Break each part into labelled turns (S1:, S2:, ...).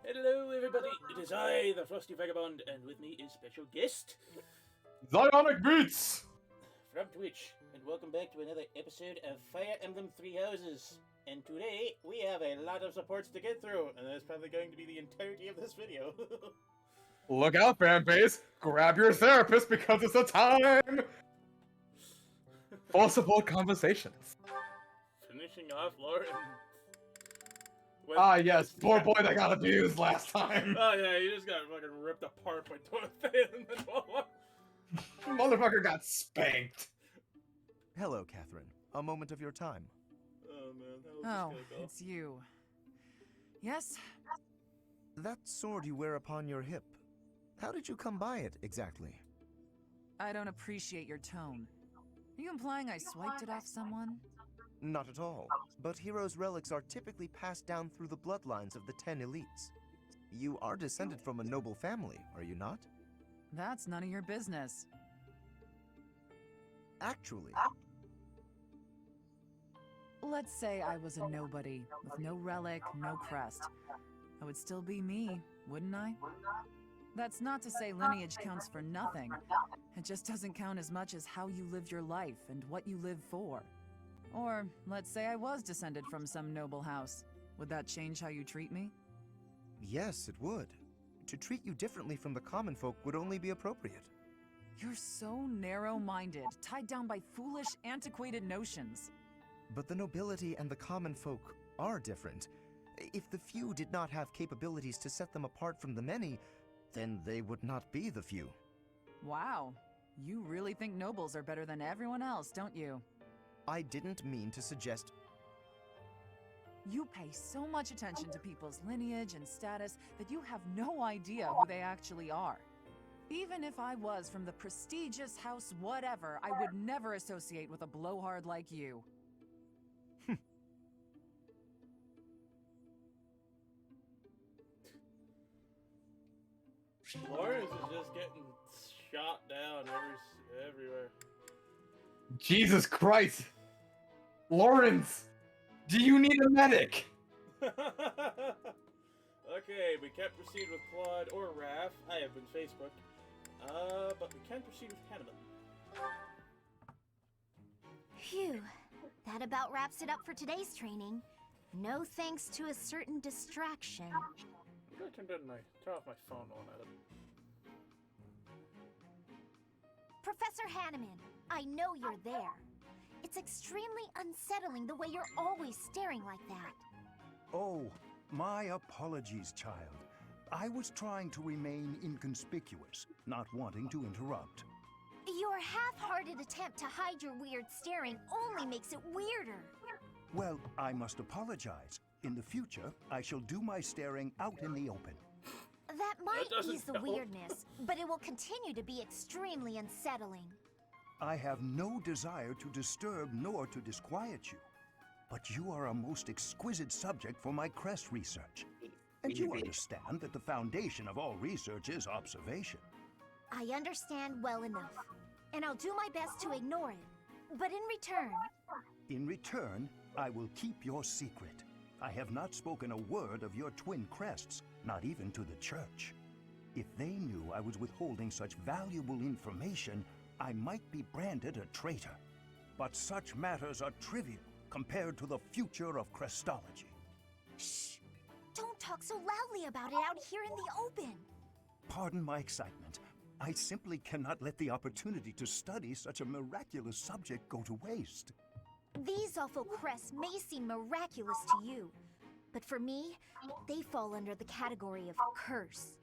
S1: Hello, everybody. It is I, the Frosty Vagabond, and with me is special guest
S2: Zionic Beats!
S1: from Twitch. And welcome back to another episode of Fire Emblem Three Houses. And today we have a lot of supports to get through, and that's probably going to be the entirety of this video.
S2: Look out, fanbase! Grab your therapist because it's the time for support conversations.
S1: Finishing off Lauren.
S2: Yes, poor boy that got abused last time.
S1: Oh yeah, he just got fucking ripped apart by Toilet in the middle.
S2: Motherfucker got spanked.
S3: Hello, Catherine. A moment of your time.
S1: Oh man, that was
S4: Oh,
S1: just gonna go.
S4: it's you. Yes?
S3: That sword you wear upon your hip, how did you come by it, exactly?
S4: I don't appreciate your tone. Are you implying I swiped it off someone?
S3: Not at all. But heroes' relics are typically passed down through the bloodlines of the 10 elites. You are descended from a noble family, are you not?
S4: That's none of your business.
S3: Actually,
S4: Let's say I was a nobody, with no relic, no crest. I would still be me, wouldn't I? That's not to say lineage counts for nothing. It just doesn't count as much as how you live your life and what you live for. Or, let's say I was descended from some noble house. Would that change how you treat me?
S3: yes, it would. To treat you differently from the common folk would only be appropriate.
S4: You're so narrow-minded, tied down by foolish, antiquated notions.
S3: But the nobility and the common folk are different. If the few did not have capabilities to set them apart from the many, then they would not be the few.
S4: Wow. You really think nobles are better than everyone else, don't you?
S3: I didn't mean to suggest.
S4: You pay so much attention to people's lineage and status that you have no idea who they actually are. Even if I was from the prestigious house whatever, I would never associate with a blowhard like you.
S1: Lawrence is just getting shot down everywhere.
S2: Jesus Christ! Lawrence! Do you need a medic?
S1: Okay, we can't proceed with Claude or Raph. I have been Facebook. But we can proceed with Hanneman.
S5: Phew, that about wraps it up for today's training. No thanks to a certain distraction.
S1: I'm gonna turn off my phone while I'm at it.
S5: Professor Hanneman, I know you're there. It's extremely unsettling the way you're always staring like that.
S6: Oh, my apologies, child. I was trying to remain inconspicuous, not wanting to interrupt.
S5: Your half-hearted attempt to hide your weird staring only makes it weirder.
S6: Well, I must apologize. In the future, I shall do my staring out in the open.
S5: That might
S1: doesn't
S5: ease the
S1: help.
S5: weirdness, but it will continue to be extremely unsettling.
S6: I have no desire to disturb nor to disquiet you. But you are a most exquisite subject for my crest research. And you understand that the foundation of all research is observation.
S5: I understand well enough, and I'll do my best to ignore it. But
S6: In return, I will keep your secret. I have not spoken a word of your twin crests, not even to the church. If they knew I was withholding such valuable information, I might be branded a traitor. But such matters are trivial compared to the future of crestology.
S5: shh! Don't talk so loudly about it out here in the open.
S6: Pardon my excitement. I simply cannot let the opportunity to study such a miraculous subject go to waste.
S5: These awful crests may seem miraculous to you, but for me, they fall under the category of curse.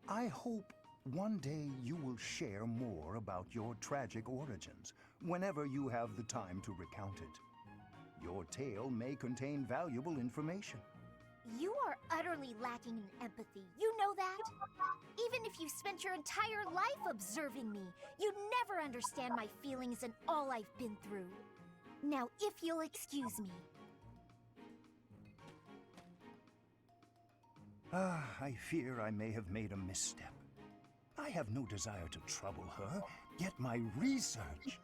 S6: I hope one day you will share more about your tragic origins, whenever you have the time to recount it. Your tale may contain valuable information.
S5: You are utterly lacking in empathy, you know that? Even if you spent your entire life observing me, you'd never understand my feelings and all I've been through. Now, if you'll excuse me.
S6: I fear I may have made a misstep. I have no desire to trouble her, yet my research...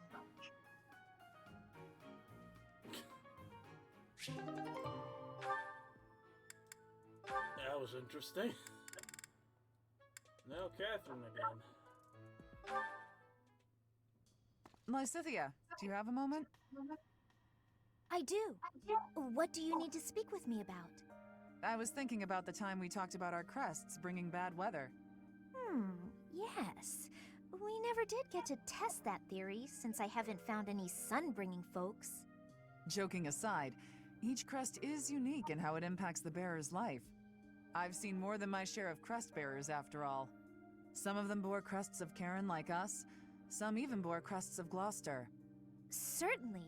S1: That was interesting. No Catherine again.
S4: Lysithea, do you have a moment?
S5: I do. What do you need to speak with me about?
S4: I was thinking about the time we talked about our crests bringing bad weather.
S5: Yes. We never did get to test that theory, since I haven't found any sun-bringing folks.
S4: Joking aside, each crest is unique in how it impacts the bearer's life. I've seen more than my share of crest bearers, after all. Some of them bore crests of Karen like us, some even bore crests of Gloucester.
S5: Certainly,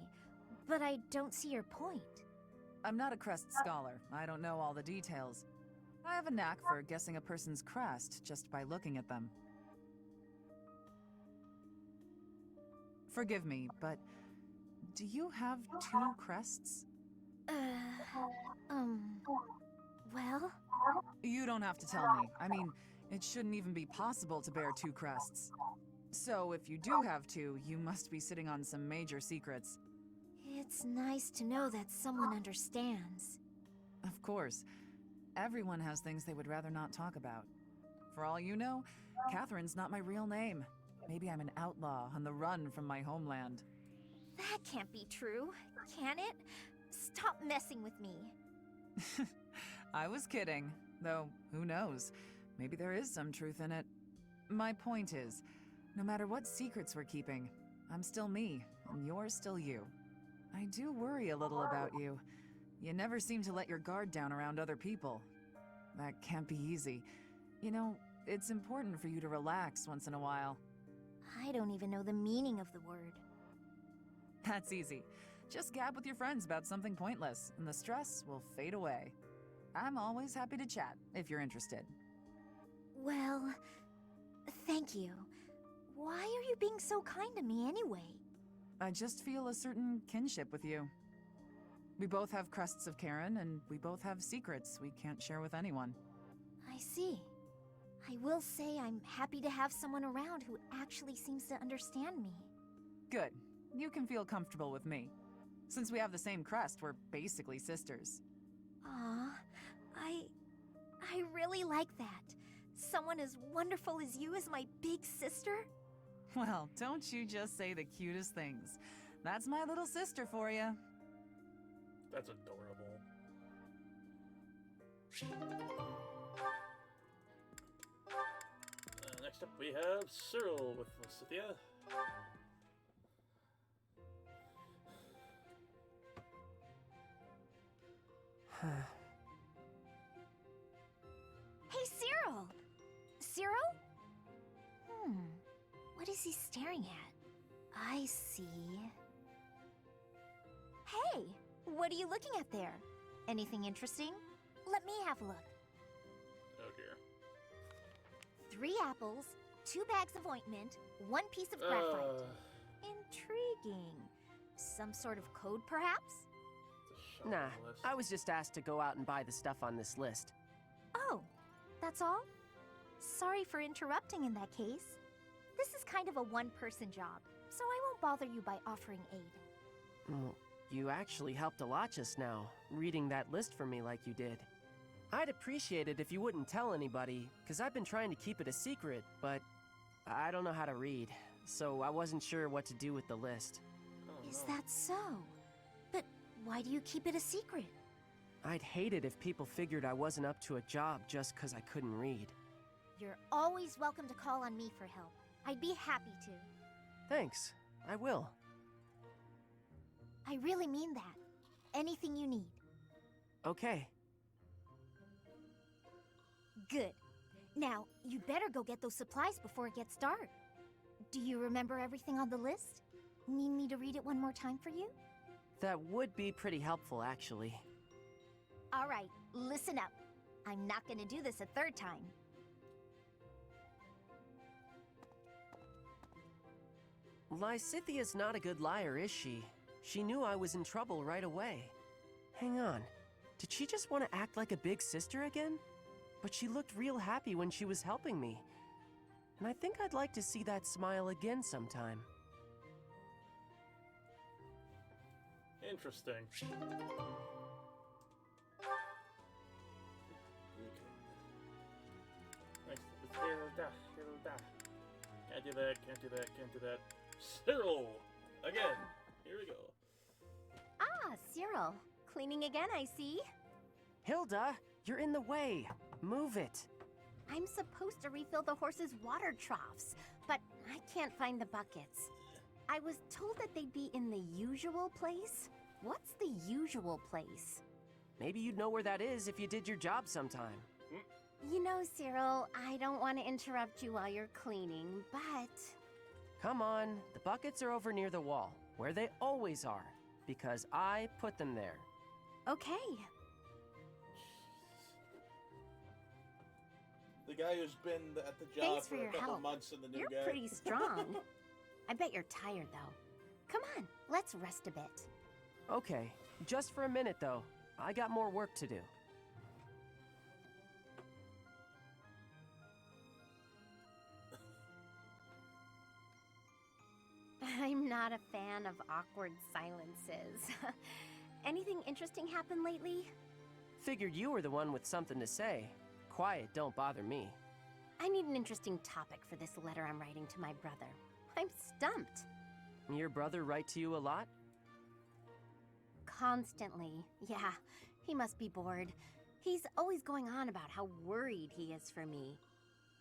S5: but I don't see your point.
S4: I'm not a crest scholar. I don't know all the details. I have a knack for guessing a person's crest just by looking at them. Forgive me, but do you have 2 crests?
S5: Well?
S4: You don't have to tell me. I mean, it shouldn't even be possible to bear 2 crests. So if you do have 2, you must be sitting on some major secrets.
S5: It's nice to know that someone understands.
S4: Of course. Everyone has things they would rather not talk about. For all you know, Catherine's not my real name. Maybe I'm an outlaw on the run from my homeland.
S5: That can't be true, can it? Stop messing with me.
S4: I was kidding, though who knows? Maybe there is some truth in it. My point is, no matter what secrets we're keeping, I'm still me, and you're still you. I do worry a little about you. You never seem to let your guard down around other people. That can't be easy. You know, it's important for you to relax once in a while.
S5: I don't even know the meaning of the word.
S4: That's easy. Just gab with your friends about something pointless, and the stress will fade away. I'm always happy to chat, if you're interested.
S5: Well, thank you. Why are you being so kind to me anyway?
S4: I just feel a certain kinship with you. We both have crests of Karen, and we both have secrets we can't share with anyone.
S5: I see. I will say I'm happy to have someone around who actually seems to understand me.
S4: Good. You can feel comfortable with me. Since we have the same crest, we're basically sisters.
S5: Aw, I really like that. Someone as wonderful as you is my big sister?
S4: Well, don't you just say the cutest things. That's my little sister for you.
S1: That's adorable. Next up we have Cyril with Lysithea.
S5: Hey, Cyril! Cyril? What is he staring at? I see. Hey! What are you looking at there? Anything interesting? Let me have a look.
S1: Oh dear.
S5: 3 apples, 2 bags of ointment, 1 piece of graphite. Intriguing. Some sort of code, perhaps?
S7: Nah, I was just asked to go out and buy the stuff on this list.
S5: Oh, that's all? Sorry for interrupting in that case. This is kind of a one-person job, so I won't bother you by offering aid.
S7: Well, you actually helped a lot just now, reading that list for me like you did. I'd appreciate it if you wouldn't tell anybody, because I've been trying to keep it a secret, but I don't know how to read, so I wasn't sure what to do with the list.
S1: Oh,
S5: Is
S1: no.
S5: that so? But why do you keep it a secret?
S7: I'd hate it if people figured I wasn't up to a job just because I couldn't read.
S5: You're always welcome to call on me for help. I'd be happy to.
S7: Thanks, I will.
S5: I really mean that. Anything you need.
S7: Okay.
S5: Good. Now, you better go get those supplies before it gets dark. Do you remember everything on the list? Need me to read it one more time for you?
S7: That would be pretty helpful, actually.
S5: All right, listen up. I'm not gonna do this a 3rd time.
S7: Lysithea's not a good liar, is she? She knew I was in trouble right away. Hang on. Did she just want to act like a big sister again? But she looked real happy when she was helping me. And I think I'd like to see that smile again sometime.
S1: Interesting. Okay. Hilda. Can't do that, can't do that, can't do that. Cyril! Again. Here we go.
S5: Ah, Cyril. Cleaning again, I see.
S7: Hilda, you're in the way. Move it.
S5: I'm supposed to refill the horses' water troughs, but I can't find the buckets. I was told that they'd be in the usual place. What's the usual place?
S7: Maybe you'd know where that is if you did your job sometime.
S5: You know, Cyril, I don't want to interrupt you while you're cleaning, but...
S7: Come on, the buckets are over near the wall, where they always are, because I put them there.
S5: Okay.
S1: The guy who's been at the job
S5: Thanks for
S1: for a
S5: your
S1: couple
S5: help.
S1: months and the new
S5: You're
S1: guy.
S5: pretty strong. I bet you're tired, though. Come on, let's rest a bit.
S7: Okay, just for a minute though. I got more work to do.
S5: I'm not a fan of awkward silences. Anything interesting happened lately?
S7: Figured you were the one with something to say. Quiet don't bother me.
S5: I need an interesting topic for this letter I'm writing to my brother. I'm stumped.
S7: Your brother write to you a lot?
S5: Constantly. Yeah, he must be bored. He's always going on about how worried he is for me.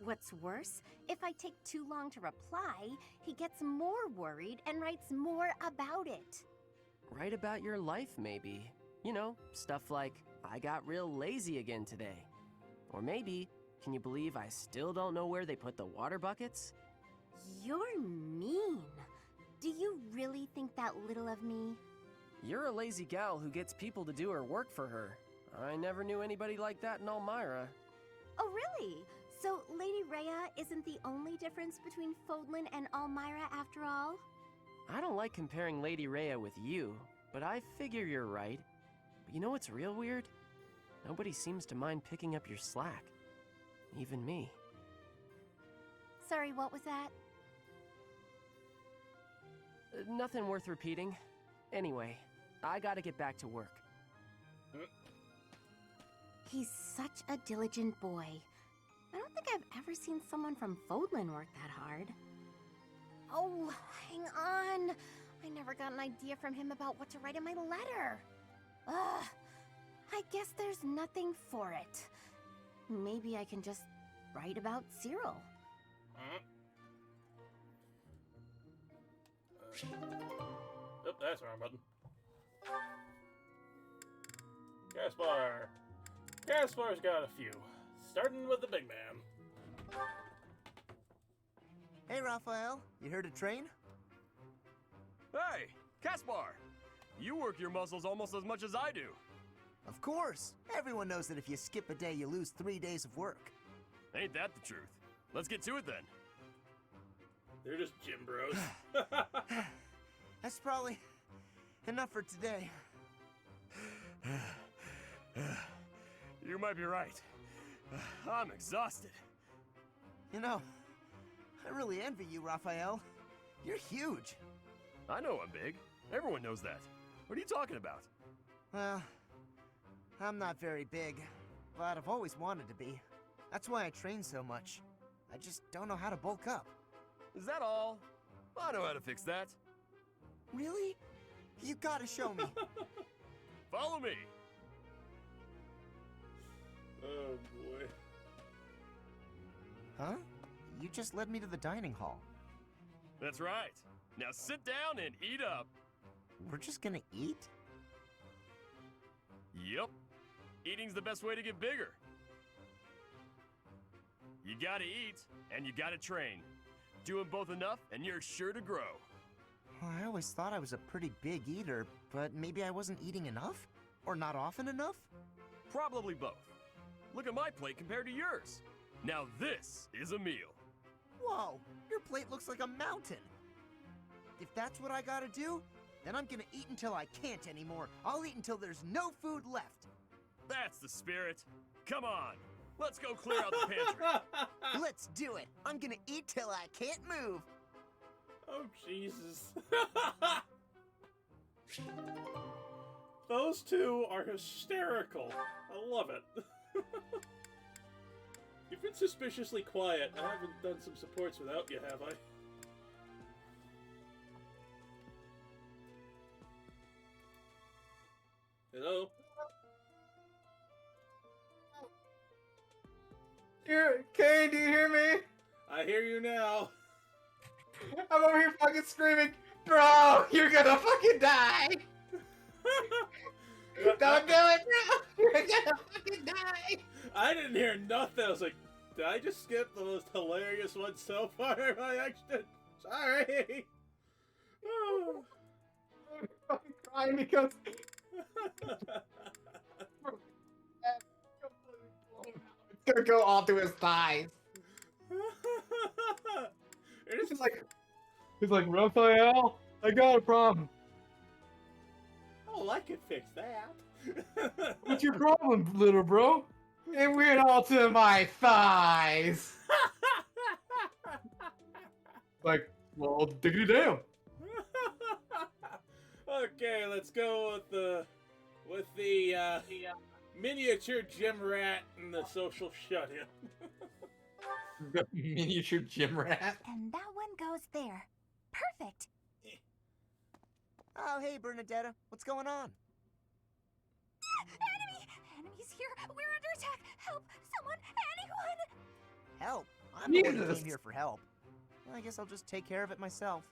S5: What's worse, if I take too long to reply, he gets more worried and writes more about it.
S7: Write about your life, maybe. You know, stuff like, I got real lazy again today. Or maybe, can you believe I still don't know where they put the water buckets?
S5: You're mean. Do you really think that little of me?
S7: You're a lazy gal who gets people to do her work for her. I never knew anybody like that in Elmira.
S5: Oh, really? So Lady Rhea isn't the only difference between Fodlan and Elmira after all?
S7: I don't like comparing Lady Rhea with you, but I figure you're right. But you know what's real weird? Nobody seems to mind picking up your slack. Even me.
S5: Sorry, what was that?
S7: Nothing worth repeating. Anyway, I gotta get back to work.
S5: He's such a diligent boy. I don't think I've ever seen someone from Fodlan work that hard. Oh, hang on. I never got an idea from him about what to write in my letter. Ugh. I guess there's nothing for it. Maybe I can just write about Cyril.
S1: Oh, that's the wrong button. Gaspar. Gaspar's got a few. Starting with the big man.
S3: Hey, Raphael, you heard a train?
S8: Hey, Caspar! You work your muscles almost as much as I do.
S3: Of course. Everyone knows that if you skip a day, you lose 3 days of work.
S8: Ain't that the truth? Let's get to it then.
S1: They're just gym bros.
S3: That's probably enough for today.
S8: You might be right. I'm exhausted.
S3: You know, I really envy you, Raphael. You're huge.
S8: I know I'm big. Everyone knows that. What are you talking about?
S3: Well, I'm not very big, but I've always wanted to be. That's why I train so much. I just don't know how to bulk up.
S8: Is that all? I know how to fix that.
S3: Really? You gotta show me.
S8: Follow me.
S1: Oh boy.
S3: Huh? You just led me to the dining hall.
S8: That's right. Now sit down and eat up.
S3: We're just gonna eat?
S8: Yep. Eating's the best way to get bigger. You gotta eat, and you gotta train. Do them both enough, and you're sure to grow.
S3: Well, I always thought I was a pretty big eater, but maybe I wasn't eating enough? Or not often enough?
S8: Probably both. Look at my plate compared to yours. Now this is a meal.
S3: Whoa, your plate looks like a mountain. If that's what I gotta do, then I'm gonna eat until I can't anymore. I'll eat until there's no food left.
S8: That's the spirit. Come on, let's go clear out the pantry.
S3: Let's do it. I'm gonna eat till I can't move.
S1: Oh, Jesus. Those two are hysterical. I love it. You've been suspiciously quiet. I haven't done some supports without you, have I? Hello?
S2: Kay, do you hear me?
S1: I hear you now.
S2: I'm over here fucking screaming, bro, you're gonna fucking die! Don't do it, bro! You're gonna fucking die!
S1: I didn't hear nothing. I was like, did I just skip the most hilarious one so far by accident? Sorry. Oh.
S2: I'm fucking crying because it's gonna go all through his thighs.
S1: It's like,
S2: He's like, Raphael, I got a problem.
S1: oh, I can fix that.
S2: What's your problem, little bro? It went all to my thighs. Like, well, diggity damn.
S1: Okay, let's go with the miniature gym rat and the social shut-in.
S2: The miniature gym rat.
S5: And that one goes there. Perfect.
S3: Oh, hey, Bernadetta. What's going on?
S5: Enemy! Enemies here! We're under attack! Help! Someone! Anyone!
S3: Help. I'm the one who
S2: Jesus.
S3: came here for help. I guess I'll just take care of it myself.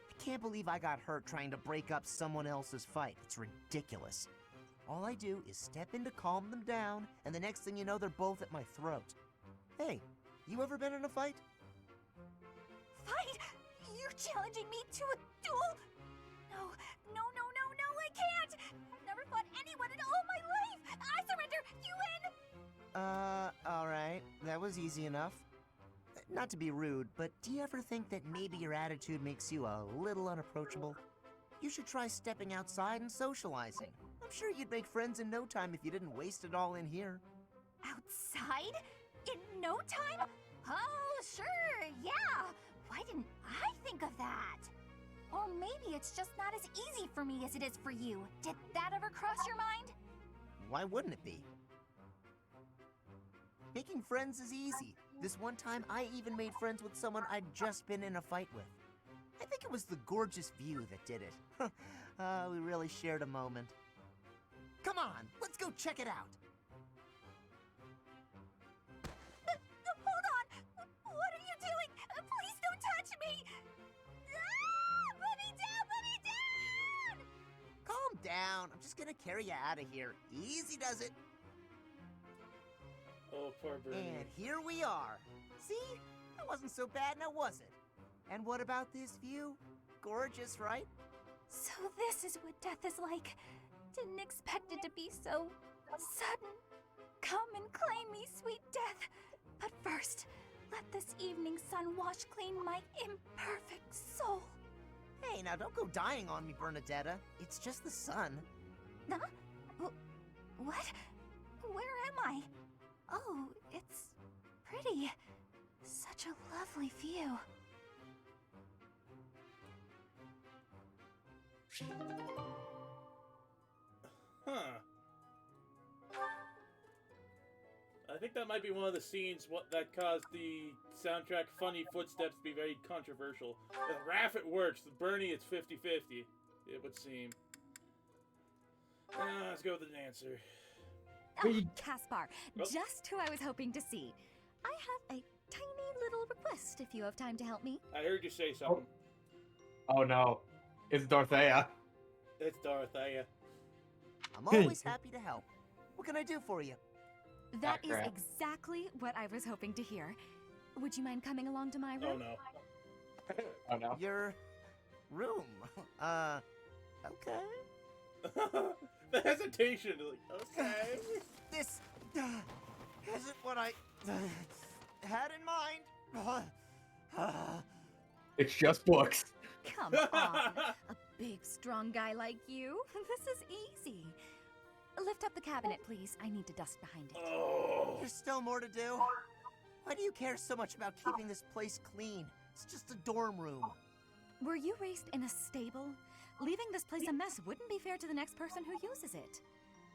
S3: I can't believe I got hurt trying to break up someone else's fight. It's ridiculous. All I do is step in to calm them down, and the next thing you know, they're both at my throat. Hey, you ever been in a fight?
S5: Fight? You're challenging me to a duel? No, no, no, no, no, I can't! I've never fought anyone in all my life! I surrender! You win!
S3: Alright. That was easy enough. Not to be rude, but do you ever think that maybe your attitude makes you a little unapproachable? You should try stepping outside and socializing. I'm sure you'd make friends in no time if you didn't waste it all in here.
S5: Outside? In no time? Oh, sure, yeah! Why didn't I think of that? Or maybe it's just not as easy for me as it is for you. Did that ever cross your mind?
S3: Why wouldn't it be? Making friends is easy. This one time, I even made friends with someone I'd just been in a fight with. I think it was the gorgeous view that did it. We really shared a moment. Come on, let's go check it out.
S5: Hold on! What are you doing? Please don't touch me! Ah! Put me down! Put me down!
S3: Calm down. I'm just gonna carry you out of here. Easy does it.
S1: Oh, poor Bernie.
S3: And here we are. See? That wasn't so bad now, was it? And what about this view? Gorgeous, right?
S5: So this is what death is like. Didn't expect it to be so sudden. Come and claim me, sweet death. But first, let this evening sun wash clean my imperfect soul.
S3: Hey, now don't go dying on me, Bernadetta. It's just the sun.
S5: Huh? What? Where am I? Oh, it's pretty. Such a lovely view.
S1: Huh. I think that might be one of the scenes that caused the soundtrack Funny Footsteps to be very controversial. With Raph it works, with Bernie it's 50-50, it would seem. Let's go with the dancer.
S9: Oh, Caspar,
S1: Oh.
S9: just who I was hoping to see. I have a tiny little request if you have time to help me.
S1: I heard you say something.
S2: Oh no, it's Dorothea.
S1: It's Dorothea.
S3: I'm always happy to help. What can I do for you?
S9: That is
S2: crap.
S9: exactly what I was hoping to hear. Would you mind coming along to my
S1: Oh
S9: room?
S1: no.
S2: Oh no.
S3: Your room. Okay.
S1: The hesitation, like, okay.
S3: This isn't what I had in mind.
S2: It's just books.
S9: Come on, a big, strong guy like you. This is easy. Lift up the cabinet, please. I need to dust behind it.
S1: Oh.
S3: There's still more to do. Why do you care so much about keeping this place clean? It's just a dorm room.
S9: Were you raised in a stable? Leaving this place a mess wouldn't be fair to the next person who uses it.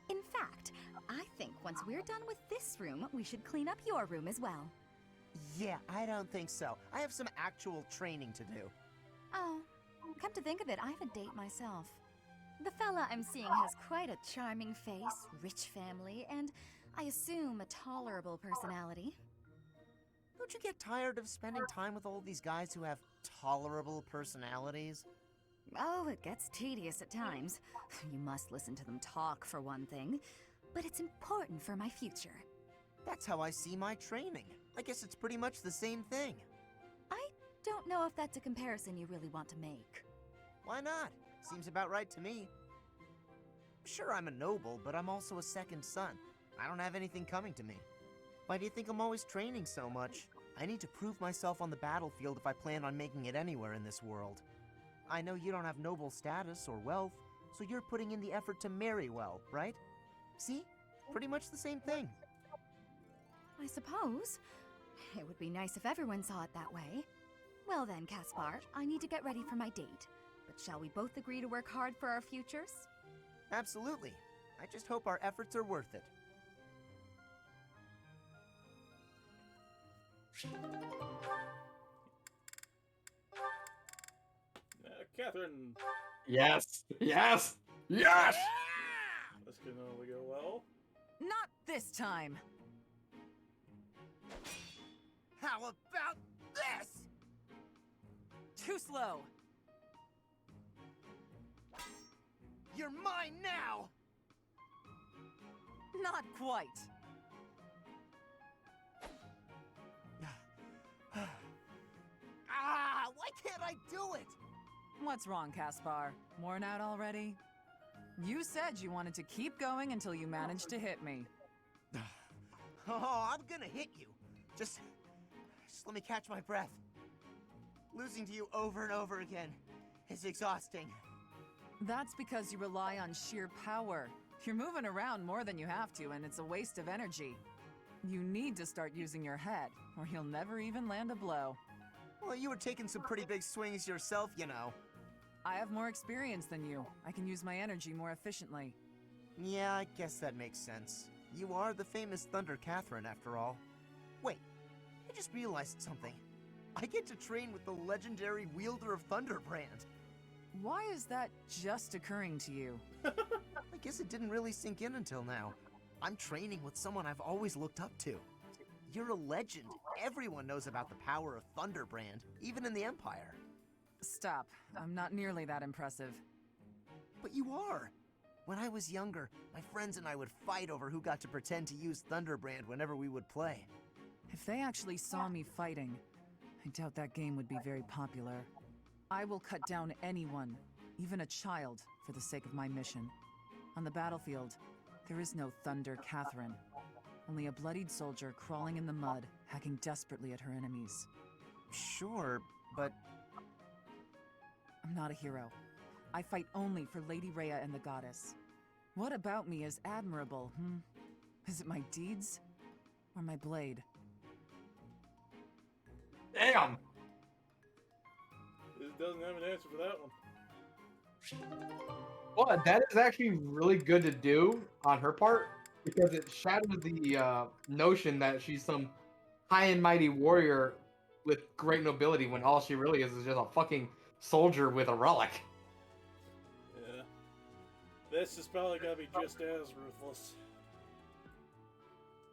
S9: In fact, I think once we're done with this room, we should clean up your room as well.
S3: Yeah, I don't think so. I have some actual training to do.
S9: Oh, come to think of it, I have a date myself. The fella I'm seeing has quite a charming face, rich family, and I assume a tolerable personality.
S3: Don't you get tired of spending time with all these guys who have tolerable personalities?
S9: Oh, it gets tedious at times. You must listen to them talk, for one thing. But it's important for my future.
S3: That's how I see my training. I guess it's pretty much the same thing.
S9: I don't know if that's a comparison you really want to make.
S3: Why not? Seems about right to me. Sure, I'm a noble, but I'm also a second son. I don't have anything coming to me. Why do you think I'm always training so much? I need to prove myself on the battlefield if I plan on making it anywhere in this world. I know you don't have noble status or wealth, so you're putting in the effort to marry well, right? See? Pretty much the same thing.
S9: I suppose. It would be nice if everyone saw it that way. Well then, Caspar, I need to get ready for my date. But shall we both agree to work hard for our futures?
S3: Absolutely. I just hope our efforts are worth it.
S1: Catherine.
S2: Yes! Yes! Yes!
S1: This can only go well.
S4: Not this time.
S3: How about this?
S4: Too slow.
S3: You're mine now!
S4: Not quite.
S3: Why can't I do it?
S4: What's wrong, Caspar? Worn out already? You said you wanted to keep going until you managed to hit me.
S3: Oh, I'm gonna hit you. Just let me catch my breath. Losing to you over and over again is exhausting.
S4: That's because you rely on sheer power. You're moving around more than you have to, and it's a waste of energy. You need to start using your head, or you'll never even land a blow.
S3: Well, you were taking some pretty big swings yourself, you know.
S4: I have more experience than you. I can use my energy more efficiently.
S3: Yeah, I guess that makes sense. You are the famous Thunder Catherine, after all. Wait, I just realized something. I get to train with the legendary wielder of Thunderbrand.
S4: Why is that just occurring to you?
S3: I guess it didn't really sink in until now. I'm training with someone I've always looked up to. You're a legend. Everyone knows about the power of Thunderbrand, even in the Empire.
S4: Stop. I'm not nearly that impressive.
S3: But you are. When I was younger, my friends and I would fight over who got to pretend to use Thunderbrand whenever we would play.
S4: If they actually saw me fighting, I doubt that game would be very popular. I will cut down anyone, even a child, for the sake of my mission. On the battlefield, there is no Thunder Catherine. Only a bloodied soldier crawling in the mud, hacking desperately at her enemies.
S3: Sure, but...
S4: I'm not a hero. I fight only for Lady Rhea and the Goddess. What about me is admirable, Is it my deeds? Or my blade?
S2: Damn!
S1: This doesn't have an answer for that one.
S2: Well, that is actually really good to do on her part, because it shatters the notion that she's some high and mighty warrior with great nobility when all she really is just a fucking soldier with a relic.
S1: Yeah. This is probably gonna be just as ruthless.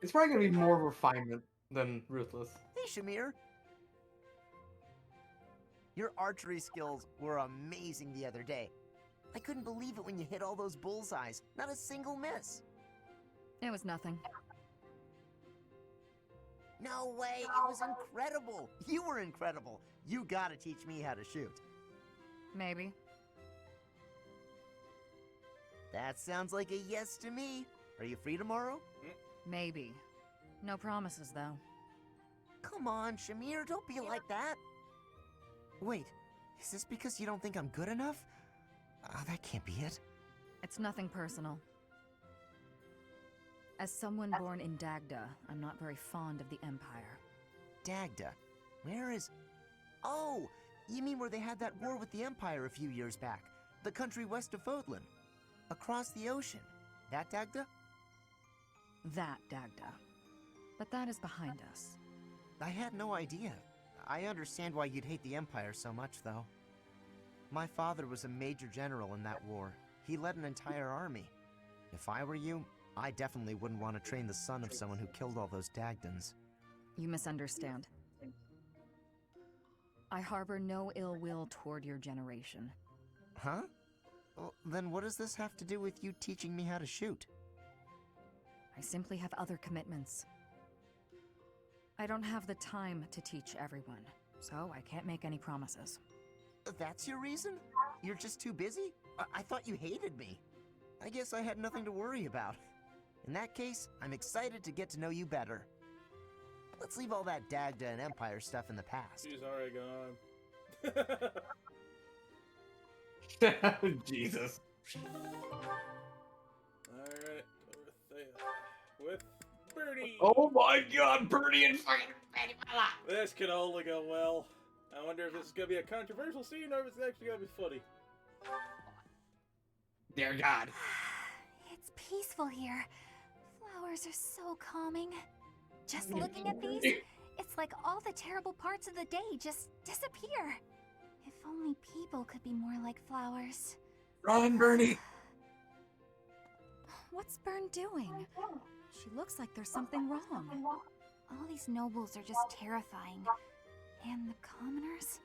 S2: It's probably gonna be more refinement than ruthless.
S3: Hey, Shamir. Your archery skills were amazing the other day. I couldn't believe it when you hit all those bullseyes. Not a single miss.
S9: It was nothing.
S3: No way, it was incredible. You were incredible. You gotta teach me how to shoot.
S9: Maybe.
S3: That sounds like a yes to me. Are you free tomorrow?
S9: Maybe. No promises, though.
S3: Come on, Shamir, don't be like that. Wait, is this because you don't think I'm good enough? That can't be it.
S9: It's nothing personal. As someone born in Dagda, I'm not very fond of the Empire.
S3: Dagda? Where is... Oh, you mean where they had that war with the Empire a few years back? The country west of Fodlan. Across the ocean. That Dagda?
S4: That Dagda. But that is behind us.
S3: I had no idea. I understand why you'd hate the Empire so much, though. My father was a major general in that war. He led an entire army. If I were you, I definitely wouldn't want to train the son of someone who killed all those Dagdans.
S4: You misunderstand. I harbor no ill will toward your generation.
S3: Huh? Well, then what does this have to do with you teaching me how to shoot?
S4: I simply have other commitments. I don't have the time to teach everyone, so I can't make any promises.
S3: That's your reason? You're just too busy? I thought you hated me. I guess I had nothing to worry about. In that case, I'm excited to get to know you better. Let's leave all that Dagda and Empire stuff in the past.
S1: She's already gone.
S2: Jesus.
S1: Alright, Dorothea. With Bernie!
S2: Oh my god, Bernie and fucking
S1: This can only go well. I wonder if this is gonna be a controversial scene or if it's actually gonna be funny.
S2: Dear God.
S5: It's peaceful here. Flowers are so calming. Just looking at these, it's like all the terrible parts of the day just disappear. If only people could be more like flowers.
S2: Run, Bernie.
S9: What's Bern doing? She looks like there's something wrong.
S5: All these nobles are just terrifying. And the commoners?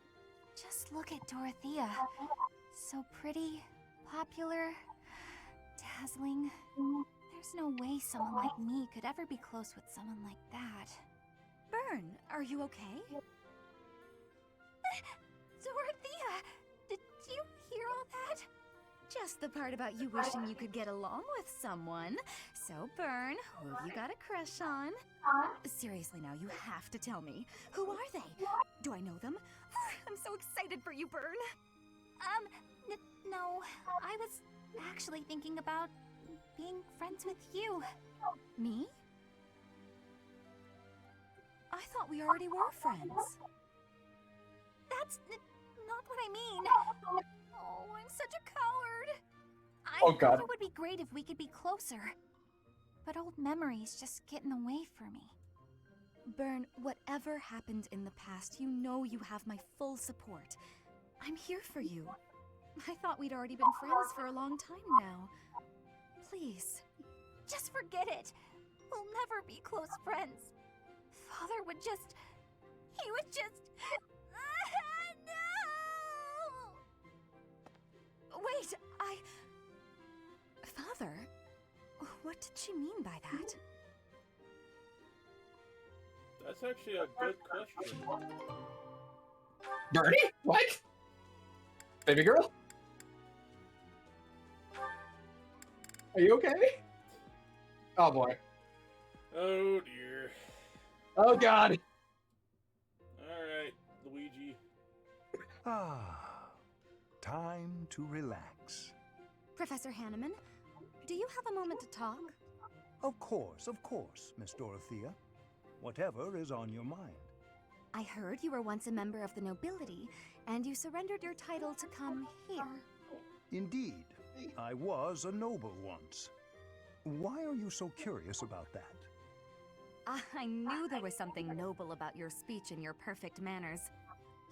S5: Just look at Dorothea. So pretty, popular, dazzling. There's no way someone like me could ever be close with someone like that.
S9: Bern, are you okay?
S5: Dorothea! Did you hear all that?
S9: Just the part about you wishing you could get along with someone. So, Bern, who have you got a crush on? Seriously now, you have to tell me. Who are they? Do I know them? I'm so excited for you, Bern.
S5: No. I was actually thinking about being friends with you.
S9: Me? I thought we already were friends.
S5: That's not what I mean. Oh, I'm such a coward. I
S2: Oh, God.
S5: thought it would be great if we could be closer. But old memories just get in the way for me.
S9: Bern, whatever happened in the past, you know you have my full support. I'm here for you. I thought we'd already been friends for a long time now. Please.
S5: Just forget it. We'll never be close friends. Father would just... He would just... No!
S9: Wait, Father? What did she mean by that?
S1: That's actually a good question.
S2: Bernie? What? Baby girl? Are you okay? Oh boy.
S1: Oh dear.
S2: Oh god.
S1: Alright, Luigi.
S6: Time to relax.
S9: Professor Hanneman, do you have a moment to talk?
S6: Of course, Miss Dorothea. Whatever is on your mind.
S9: I heard you were once a member of the nobility, and you surrendered your title to come here.
S6: Indeed, I was a noble once. Why are you so curious about that?
S9: I knew there was something noble about your speech and your perfect manners.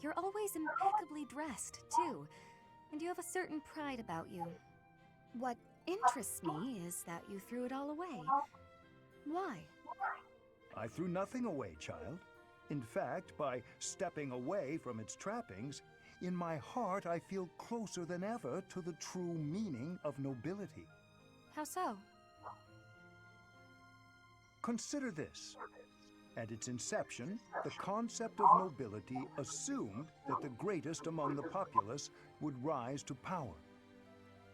S9: You're always impeccably dressed, too, and you have a certain pride about you. What interests me is that you threw it all away. Why?
S6: I threw nothing away, child. In fact, by stepping away from its trappings, in my heart I feel closer than ever to the true meaning of nobility.
S9: How so?
S6: Consider this. At its inception, the concept of nobility assumed that the greatest among the populace would rise to power.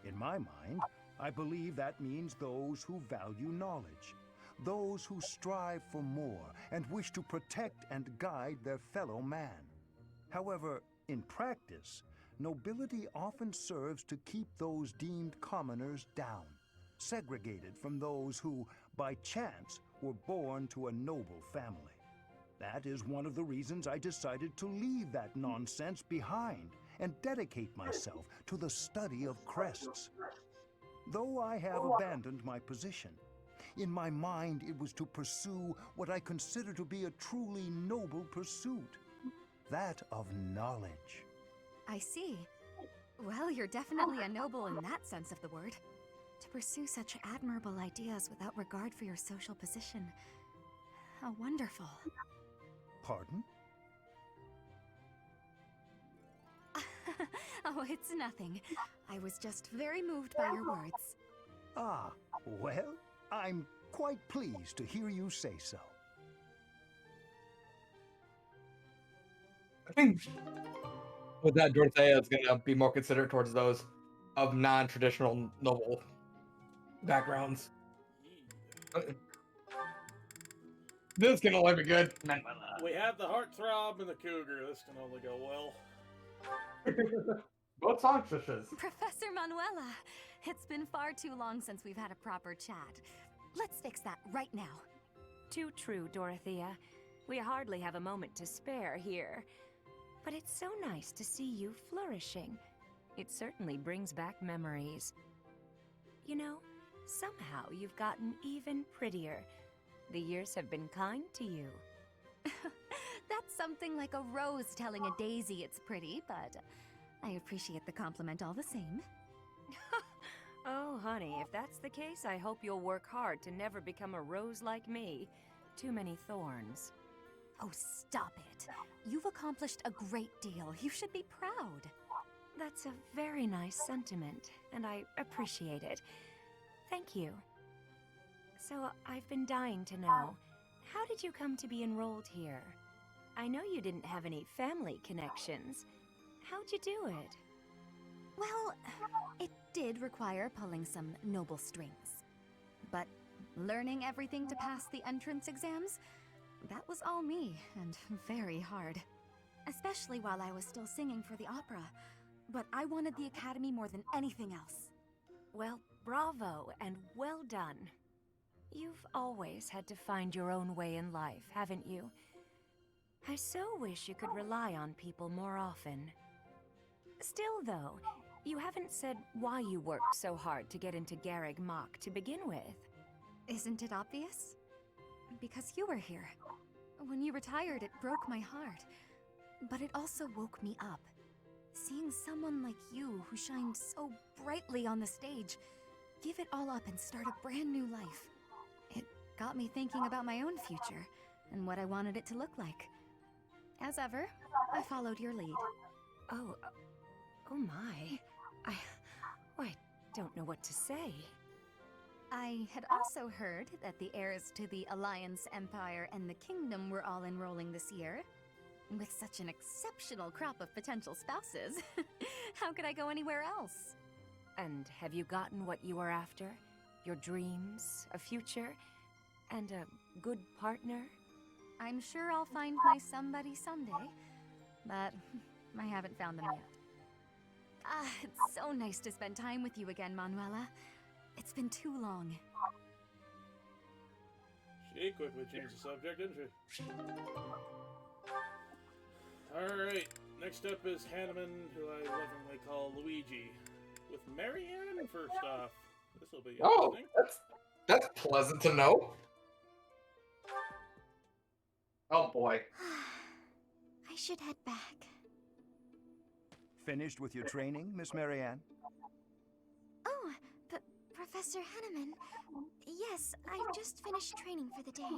S6: In my mind, I believe that means those who value knowledge, those who strive for more and wish to protect and guide their fellow man. However, in practice, nobility often serves to keep those deemed commoners down, segregated from those who, by chance, were born to a noble family. That is one of the reasons I decided to leave that nonsense behind and dedicate myself to the study of crests. though I have abandoned my position. In my mind, it was to pursue what I consider to be a truly noble pursuit, that of knowledge.
S9: I see. Well, you're definitely a noble in that sense of the word. To pursue such admirable ideas without regard for your social position. How wonderful.
S6: Pardon?
S9: Oh, it's nothing. I was just very moved by your words.
S6: Ah, well, I'm quite pleased to hear you say so.
S2: I think with that, Dorothea is gonna be more considerate towards those of non-traditional noble backgrounds. This can only be good.
S1: We have the heartthrob and the cougar. This can only go well.
S2: Both songstresses.
S9: Professor Manuela, it's been far too long since we've had a proper chat. Let's fix that right now.
S10: Too true, Dorothea. We hardly have a moment to spare here. But it's so nice to see you flourishing. It certainly brings back memories. You know, somehow you've gotten even prettier. The years have been kind to you.
S9: That's something like a rose telling a daisy it's pretty, but I appreciate the compliment all the same.
S10: Oh, honey, if that's the case, I hope you'll work hard to never become a rose like me. Too many thorns.
S9: Oh, stop it. You've accomplished a great deal. You should be proud.
S10: That's a very nice sentiment, and I appreciate it. Thank you. So, I've been dying to know, how did you come to be enrolled here? I know you didn't have any family connections. How'd you do it?
S9: Well, it did require pulling some noble strings. But learning everything to pass the entrance exams, that was all me, and very hard. Especially while I was still singing for the opera. But I wanted the academy more than anything else.
S10: Well, bravo, and well done. You've always had to find your own way in life, haven't you? I so wish you could rely on people more often. Still, though, you haven't said why you worked so hard to get into Garreg Mach to begin with.
S9: Isn't it obvious? Because you were here. When you retired, it broke my heart. But it also woke me up. Seeing someone like you, who shined so brightly on the stage, give it all up and start a brand new life. It got me thinking about my own future, and what I wanted it to look like. As ever, I followed your lead.
S10: Oh my. I don't know what to say.
S9: I had also heard that the heirs to the Alliance, Empire, and the Kingdom were all enrolling this year. With such an exceptional crop of potential spouses, how could I go anywhere else?
S10: And have you gotten what you were after? Your dreams, a future, and a good partner?
S9: I'm sure I'll find my somebody someday, but I haven't found them yet. Ah, it's so nice to spend time with you again, Manuela. It's been too long.
S1: She quickly changed the subject, didn't she? Alright, next up is Hanneman, who I lovingly call Luigi. With Marianne first off. This'll be interesting.
S2: Oh, that's pleasant to know. Oh boy.
S5: I should head back.
S6: Finished with your training, Miss Marianne?
S5: Oh, Professor Hanneman. Yes, I just finished training for the day.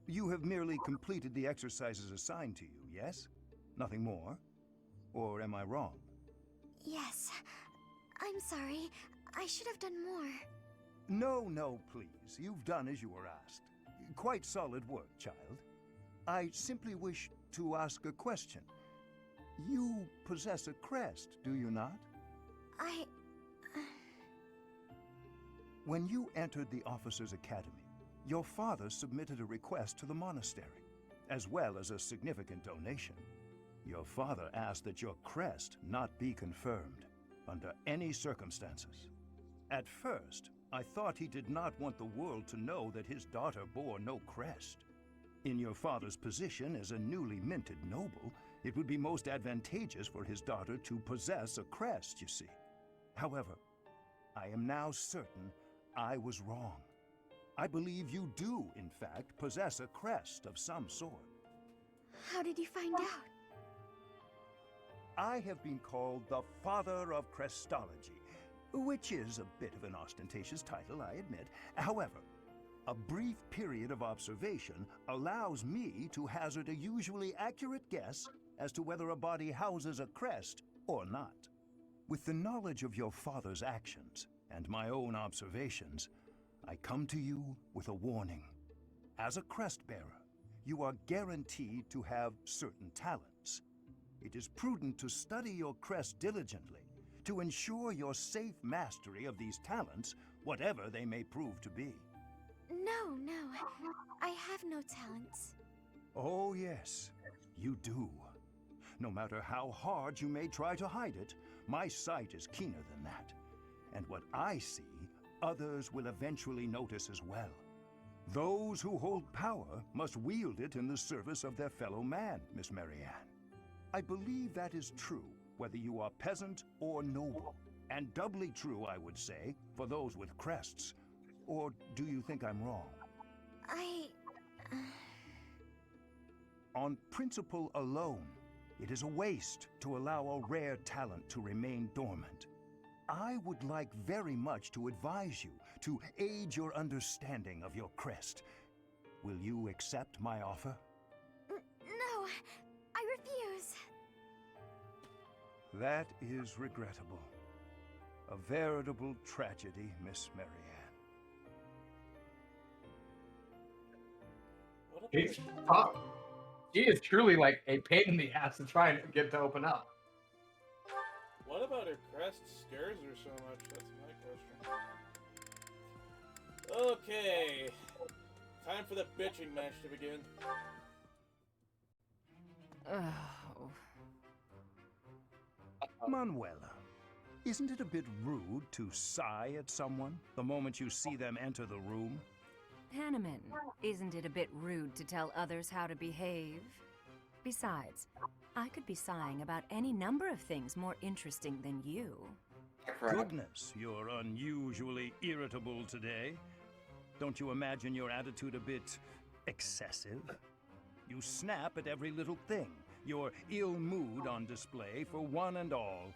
S6: You have merely completed the exercises assigned to you, yes? Nothing more? Or am I wrong?
S5: Yes. I'm sorry. I should have done more.
S6: No, please. You've done as you were asked. Quite solid work, child. I simply wish to ask a question. You possess a crest, do you not? When you entered the Officers' Academy, your father submitted a request to the monastery, as well as a significant donation. Your father asked that your crest not be confirmed, under any circumstances. At first, I thought he did not want the world to know that his daughter bore no crest. In your father's position as a newly minted noble, it would be most advantageous for his daughter to possess a crest, you see. However, I am now certain I was wrong. I believe you do, in fact, possess a crest of some sort.
S5: How did you find out?
S6: I have been called the Father of Crestology, which is a bit of an ostentatious title, I admit. However, a brief period of observation allows me to hazard a usually accurate guess as to whether a body houses a crest or not. With the knowledge of your father's actions and my own observations, I come to you with a warning. As a crest bearer, you are guaranteed to have certain talents. It is prudent to study your crest diligently to ensure your safe mastery of these talents, whatever they may prove to be.
S5: No, I have no talents.
S6: Oh yes, you do. No matter how hard you may try to hide it, my sight is keener than that. And what I see, others will eventually notice as well. Those who hold power must wield it in the service of their fellow man, Miss Marianne. I believe that is true, whether you are peasant or noble. And doubly true, I would say, for those with crests. Or do you think I'm wrong? On principle alone, it is a waste to allow a rare talent to remain dormant. I would like very much to advise you to aid your understanding of your crest. Will you accept my offer?
S5: No, I refuse.
S6: That is regrettable. A veritable tragedy, Miss Marianne.
S2: She is truly like a pain in the ass to try and get to open up.
S1: What about her crest scares her so much? That's my question. Okay. Time for the bitching match to begin.
S6: Manuela, isn't it a bit rude to sigh at someone the moment you see them enter the room?
S10: Hanneman, isn't it a bit rude to tell others how to behave? Besides, I could be sighing about any number of things more interesting than you.
S6: Goodness, you're unusually irritable today. Don't you imagine your attitude a bit excessive? You snap at every little thing, your ill mood on display for one and all.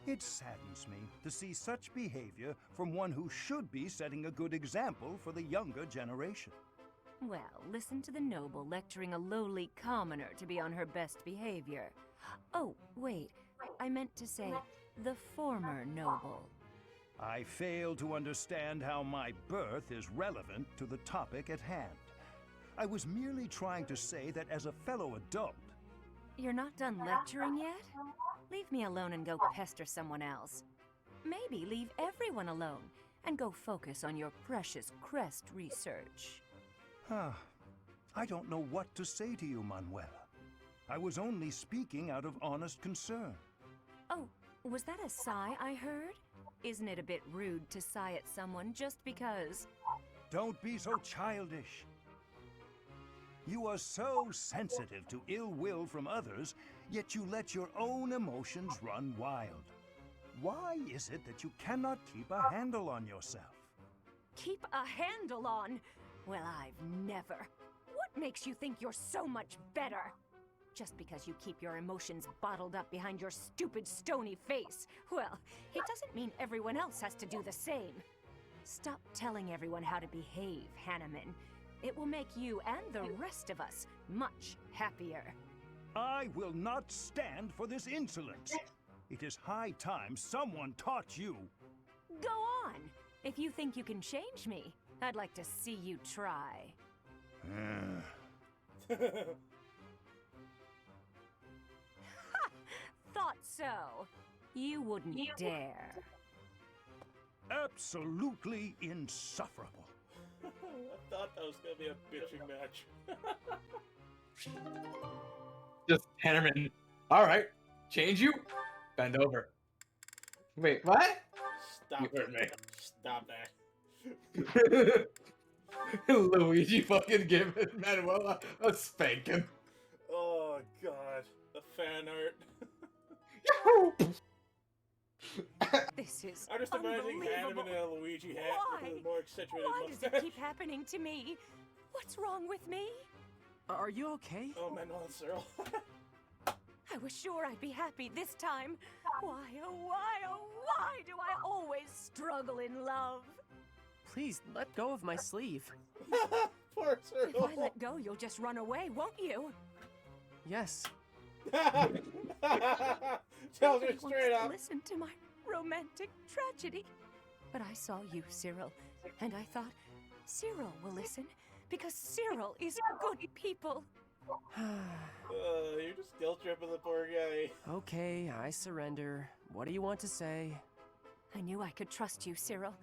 S6: It saddens me to see such behavior from one who should be setting a good example for the younger generation.
S10: Well, listen to the noble lecturing a lowly commoner to be on her best behavior. Oh, wait, I meant to say the former noble.
S6: I fail to understand how my birth is relevant to the topic at hand. I was merely trying to say that as a fellow adult...
S10: You're not done lecturing yet? Leave me alone and go pester someone else. Maybe leave everyone alone and go focus on your precious crest research.
S6: I don't know what to say to you, Manuela. I was only speaking out of honest concern.
S10: Oh, was that a sigh I heard? Isn't it a bit rude to sigh at someone just because?
S6: Don't be so childish. You are so sensitive to ill will from others, yet you let your own emotions run wild. Why is it that you cannot keep a handle on yourself?
S10: Keep a handle on? Well, I've never. What makes you think you're so much better? Just because you keep your emotions bottled up behind your stupid stony face, well, it doesn't mean everyone else has to do the same. Stop telling everyone how to behave, Hanneman. It will make you and the rest of us much happier.
S6: I will not stand for this insolence. It is high time someone taught you.
S10: Go on. If you think you can change me, I'd like to see you try. Thought so. You wouldn't dare.
S6: Absolutely insufferable.
S1: I thought that was gonna be a bitching match.
S2: Just Hanneman. All right, change you. Bend over. Wait, what?
S1: Stop
S2: You heard me.
S1: Stop that.
S2: Luigi fucking give Manuela a spanking.
S1: Oh god, the fan art.
S10: This is
S1: I'm just imagining him
S10: unbelievable.
S1: in a Luigi hat
S10: Why?
S1: with a more accentuated
S10: Why does
S1: mustache.
S10: it keep happening to me? What's wrong with me?
S7: Are you okay?
S1: Oh, Manuela and Cyril.
S10: I was sure I'd be happy this time. Why, oh why, oh why do I always struggle in love?
S7: Please, let go of my sleeve.
S1: Poor
S10: If
S1: Cyril.
S10: I let go, you'll just run away, won't you?
S7: Yes.
S1: Tells
S10: Nobody
S1: her
S10: wants
S1: straight
S10: to
S1: up.
S10: listen to my romantic tragedy. But I saw you, Cyril, and I thought, Cyril will listen, because Cyril is good people.
S1: You're just guilt tripping the poor guy.
S7: Okay, I surrender. What do you want to say?
S10: I knew I could trust you, Cyril.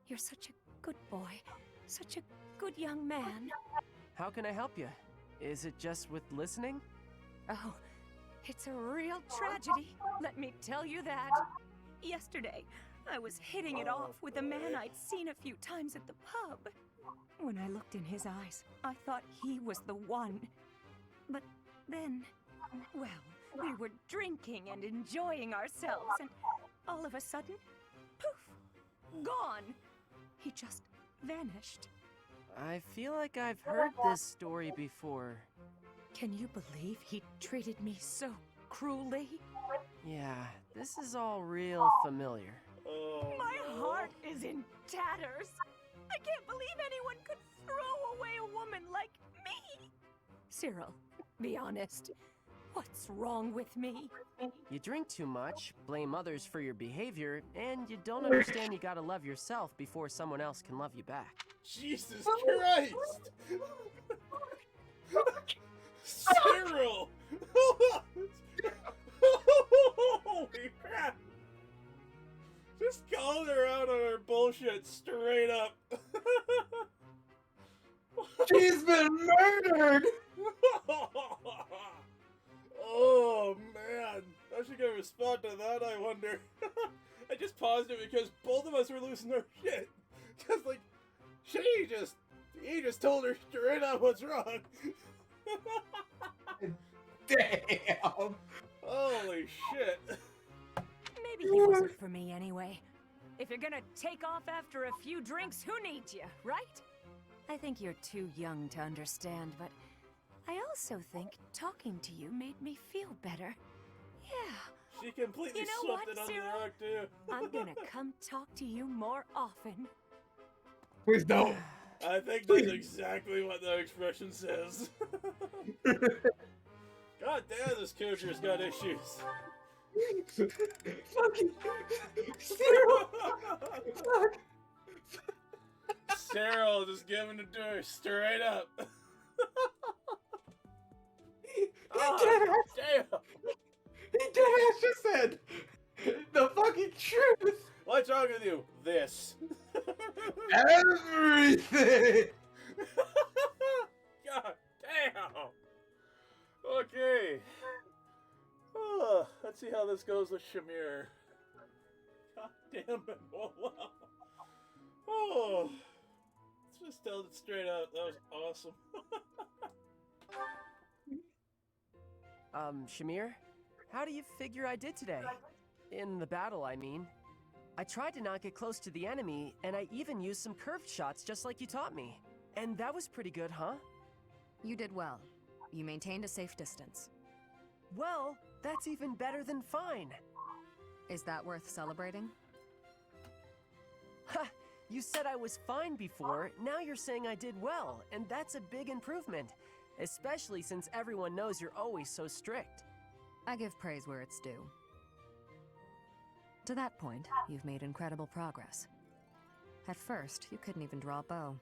S10: You're such a good boy, such a good young man.
S7: How can I help you? Is it just with listening?
S10: Oh, it's a real tragedy, let me tell you that. Yesterday, I was hitting it off with a man I'd seen a few times at the pub. When I looked in his eyes, I thought he was the one. But then, well, we were drinking and enjoying ourselves, and all of a sudden, poof, gone. He just vanished.
S7: I feel like I've heard this story before.
S10: Can you believe he treated me so cruelly?
S7: Yeah, this is all real familiar.
S1: Oh,
S10: My
S1: no.
S10: heart is in tatters. I can't believe anyone could throw away a woman like me. Cyril, be honest. What's wrong with me?
S7: You drink too much, blame others for your behavior, and you don't understand you gotta love yourself before someone else can love you back.
S1: Jesus Christ! Cyril! Holy crap! Just calling her out on her bullshit straight up.
S2: She's been murdered!
S1: Oh man, how's she gonna respond to that, I wonder? I just paused it because both of us were losing our shit. Cause like, he just told her straight up what's wrong.
S2: Damn!
S1: Holy shit.
S10: Maybe he wasn't for me anyway. If you're gonna take off after a few drinks, who needs you, right? I think you're too young to understand, but I also think talking to you made me feel better. Yeah.
S1: She completely
S10: You know
S1: swept
S10: what,
S1: it under
S10: Cyril?
S1: the rug too.
S10: I'm gonna come talk to you more often.
S2: Please don't.
S1: I think that's exactly what that expression says. God damn, this character's got issues.
S2: Fucking Cyril! Fuck!
S1: Cyril just giving it to her straight up. Oh, damn!
S2: He deadass just said the fucking truth!
S1: What's wrong with you? This.
S2: Everything!
S1: God damn! Okay. Oh, let's see how this goes with Shamir. God damn it. Oh. Let's just tell it straight out. That was awesome.
S7: Shamir? How do you figure I did today? In the battle, I mean. I tried to not get close to the enemy, and I even used some curved shots just like you taught me. And that was pretty good, huh?
S4: You did well. You maintained a safe distance.
S7: Well, that's even better than fine.
S4: Is that worth celebrating?
S7: Ha! You said I was fine before, now you're saying I did well, and that's a big improvement. Especially since everyone knows you're always so strict.
S4: I give praise where it's due. To that point, you've made incredible progress. At first, you couldn't even draw a bow.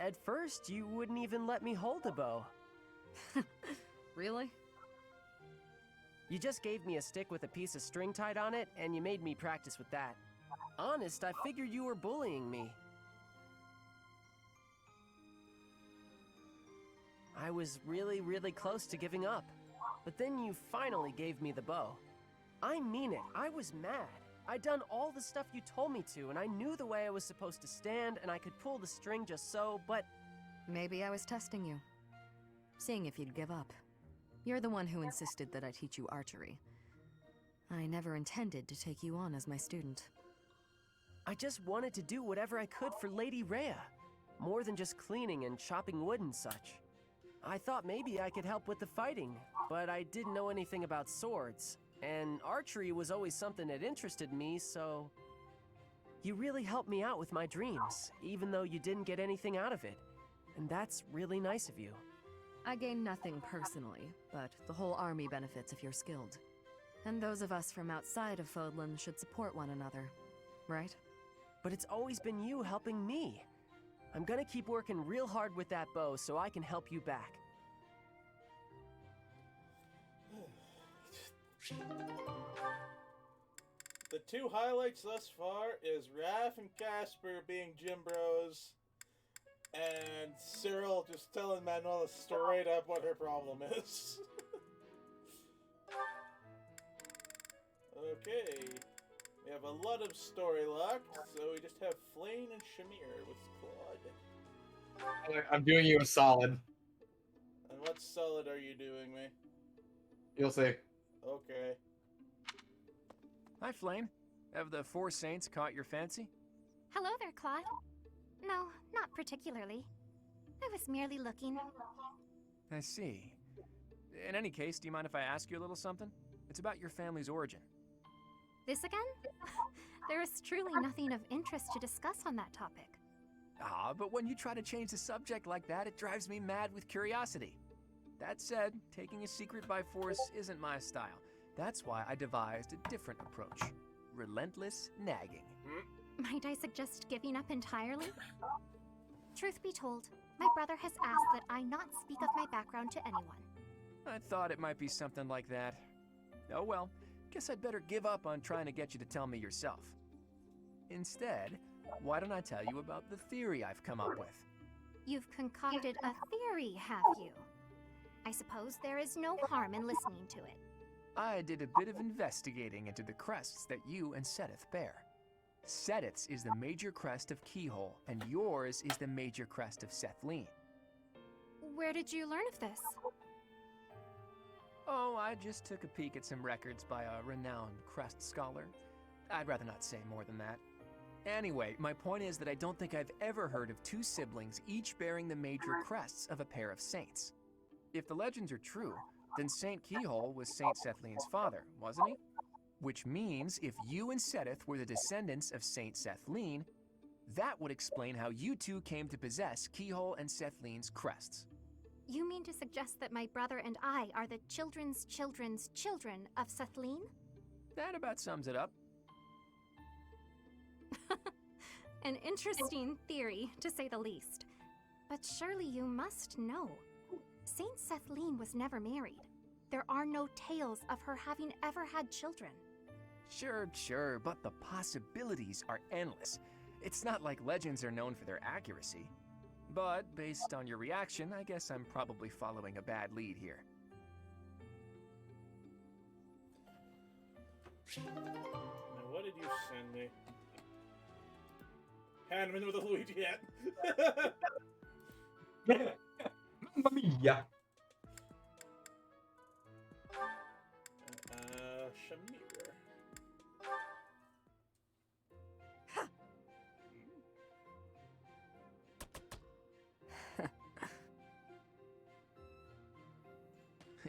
S7: At first, you wouldn't even let me hold a bow.
S4: Really?
S7: You just gave me a stick with a piece of string tied on it, and you made me practice with that. Honest, I figured you were bullying me. I was really close to giving up. But then you finally gave me the bow. I mean it, I was mad. I'd done all the stuff you told me to, and I knew the way I was supposed to stand, and I could pull the string just so, but...
S4: Maybe I was testing you. Seeing if you'd give up. You're the one who insisted that I teach you archery.
S11: I never intended to take you on as my student.
S7: I just wanted to do whatever I could for Lady Rhea. More than just cleaning and chopping wood and such. I thought maybe I could help with the fighting, but I didn't know anything about swords. And archery was always something that interested me, so... You really helped me out with my dreams, even though you didn't get anything out of it. And that's really nice of you.
S11: I gain nothing personally, but the whole army benefits if you're skilled. And those of us from outside of Fodlan should support one another, right?
S7: But it's always been you helping me. I'm gonna keep working real hard with that bow so I can help you back.
S1: The two highlights thus far is Raph and Casper being gym bros, and Cyril just telling Manuela straight up what her problem is. Okay, we have a lot of story locked, so we just have Flane and Shamir with Claude.
S2: I'm doing you a solid.
S1: And what solid are you doing me?
S2: You'll see.
S1: Okay.
S12: Hi, Flame. Have the Four Saints caught your fancy?
S5: Hello there, Claude. No, not particularly. I was merely looking.
S12: I see. In any case, do you mind if I ask you a little something? It's about your family's origin.
S5: This again? There is truly nothing of interest to discuss on that topic.
S12: Ah, but when you try to change the subject like that, it drives me mad with curiosity. That said, taking a secret by force isn't my style. That's why I devised a different approach. Relentless nagging.
S5: Might I suggest giving up entirely? Truth be told, my brother has asked that I not speak of my background to anyone.
S12: I thought it might be something like that. Oh well, guess I'd better give up on trying to get you to tell me yourself. Instead, why don't I tell you about the theory I've come up with?
S5: You've concocted a theory, have you? I suppose there is no harm in listening to it.
S12: I did a bit of investigating into the crests that you and Seteth bear. Seteth's is the major crest of Keyhole, and yours is the major crest of Sethlene.
S5: Where did you learn of this?
S12: Oh, I just took a peek at some records by a renowned crest scholar. I'd rather not say more than that. Anyway, my point is that I don't think I've ever heard of two siblings each bearing the major crests of a pair of saints. If the legends are true, then Saint Keyhole was Saint Sethlene's father, wasn't he? Which means if you and Seteth were the descendants of Saint Sethlene, that would explain how you two came to possess Keyhole and Sethlene's crests.
S5: You mean to suggest that my brother and I are the children's children's children of Sethlene?
S12: That about sums it up.
S5: An interesting theory, to say the least. But surely you must know. Saint Sethlene was never married. There are no tales of her having ever had children.
S12: Sure, but the possibilities are endless. It's not like legends are known for their accuracy. But based on your reaction, I guess I'm probably following a bad lead here.
S1: Now, what did you send me? Hanman with a Luigi hat.
S2: Mamma mia.
S1: Shamir.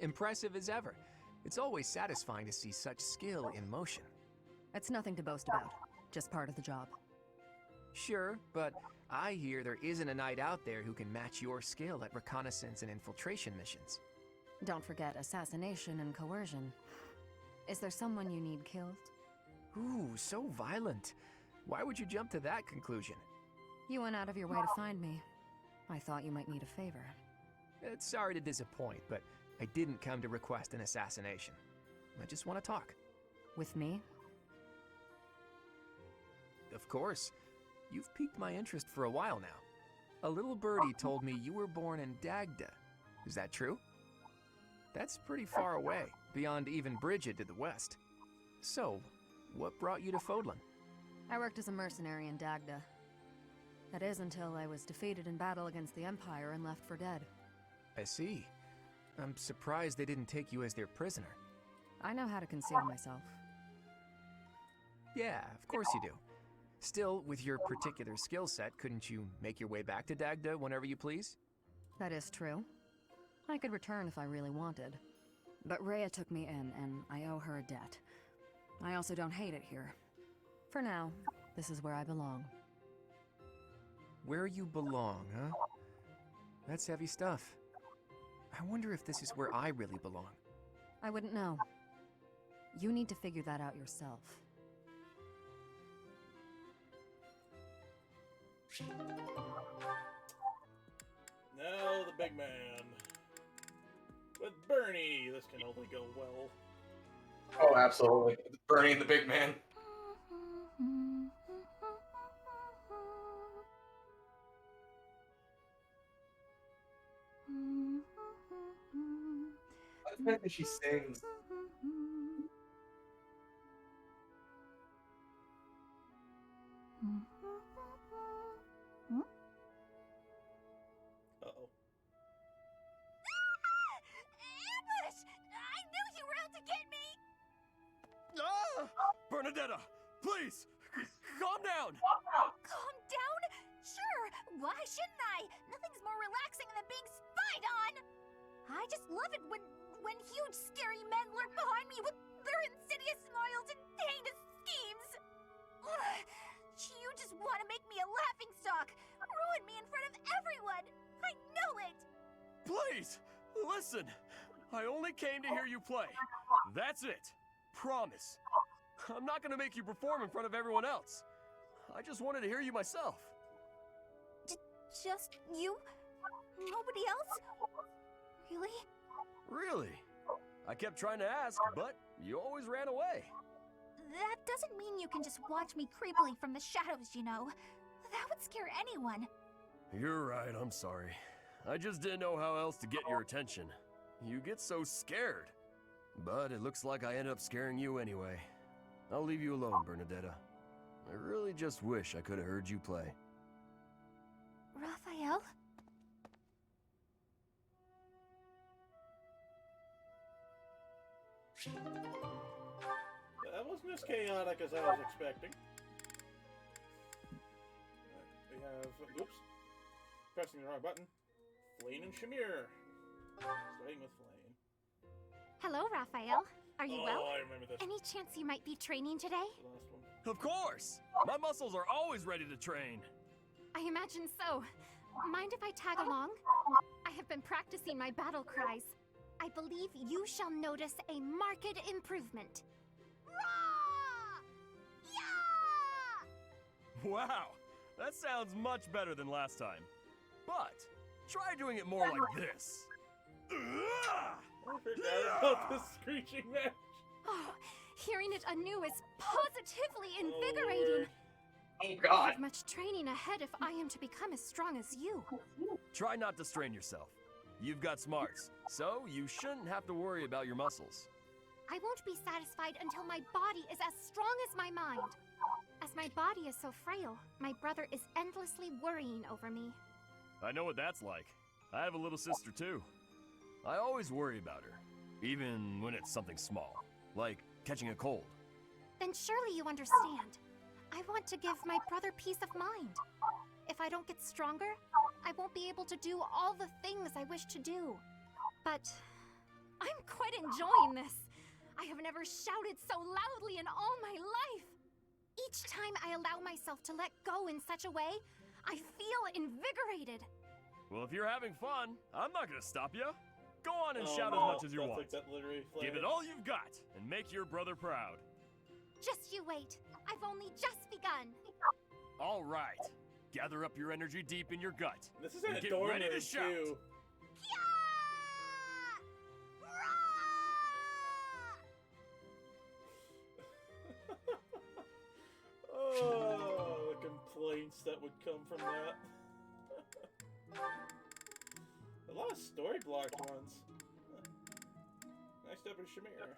S12: Impressive as ever. It's always satisfying to see such skill in motion.
S11: It's nothing to boast about, just part of the job.
S12: Sure, but I hear there isn't a knight out there who can match your skill at reconnaissance and infiltration missions.
S11: Don't forget assassination and coercion. Is there someone you need killed?
S12: Ooh, so violent. Why would you jump to that conclusion?
S11: You went out of your way to find me. I thought you might need a favor.
S12: Sorry to disappoint, but I didn't come to request an assassination. I just want to talk.
S11: With me?
S12: Of course. You've piqued my interest for a while now. A little birdie told me you were born in Dagda. Is that true? That's pretty far away, beyond even Bridget to the west. So, what brought you to Fodlan?
S11: I worked as a mercenary in Dagda. That is until I was defeated in battle against the Empire and left for dead.
S12: I see. I'm surprised they didn't take you as their prisoner.
S11: I know how to conceal myself.
S12: Yeah, of course you do. Still, with your particular skill set, couldn't you make your way back to Dagda whenever you please?
S11: That is true. I could return if I really wanted. But Rhea took me in, and I owe her a debt. I also don't hate it here. For now, this is where I belong.
S12: Where you belong, huh? That's heavy stuff. I wonder if this is where I really belong.
S11: I wouldn't know. You need to figure that out yourself.
S1: Now the big man. With Bernie, this can only go well.
S2: Oh, absolutely. Bernie the big man. I think that she sings.
S1: Uh-oh.
S5: Ambush! I knew you were out to get me!
S8: Ah! Bernadetta, please, calm down.
S5: Calm down? Sure, why shouldn't I? Nothing's more relaxing than being spied on! I just love it when huge, scary men lurk behind me with their insidious smiles and heinous schemes! Ugh, you just want to make me a laughingstock! Ruin me in front of everyone! I know it!
S8: Please, listen. I only came to hear you play. That's it. Promise. I'm not gonna make you perform in front of everyone else. I just wanted to hear you myself.
S5: Just you? Nobody else? Really?
S8: Really? I kept trying to ask, but you always ran away.
S5: That doesn't mean you can just watch me creepily from the shadows, you know. That would scare anyone.
S8: You're right, I'm sorry. I just didn't know how else to get your attention. You get so scared. But it looks like I ended up scaring you anyway. I'll leave you alone, Bernadetta. I really just wish I could have heard you play.
S5: Raphael?
S1: That wasn't as chaotic as I was expecting. We have, oops, pressing the wrong button. Flane and Shamir. Starting with Flane.
S5: Hello, Raphael. Are you well?
S1: I remember this.
S5: Any chance you might be training today?
S1: The last one.
S8: Of course! My muscles are always ready to train.
S5: I imagine so. Mind if I tag along? I have been practicing my battle cries. I believe you shall notice a marked improvement. Rah! Yeah!
S8: Wow, that sounds much better than last time. But try doing it more like this.
S1: I forgot about the screeching match.
S5: Oh, hearing it anew is positively invigorating.
S2: Oh
S5: I
S2: God.
S5: have much training ahead if I am to become as strong as you.
S8: Try not to strain yourself. You've got smarts, so you shouldn't have to worry about your muscles.
S5: I won't be satisfied until my body is as strong as my mind. As my body is so frail, my brother is endlessly worrying over me.
S8: I know what that's like. I have a little sister too. I always worry about her, even when it's something small, like catching a cold.
S5: Then surely you understand. I want to give my brother peace of mind. If I don't get stronger, I won't be able to do all the things I wish to do. But I'm quite enjoying this. I have never shouted so loudly in all my life. Each time I allow myself to let go in such a way, I feel invigorated.
S8: Well, if you're having fun, I'm not gonna stop you. Go on and shout
S1: no,
S8: as much as you
S1: don't
S8: want.
S1: take that literary flavor.
S8: Give it all you've got and make your brother proud.
S5: Just you wait. I've only just begun.
S8: All right. Gather up your energy deep in your gut.
S1: This is
S8: and
S1: an
S8: get
S1: adorable
S8: ready to shout.
S1: too. Oh, the complaints that would come from that. A lot of story blocked ones. Next up is Shamir.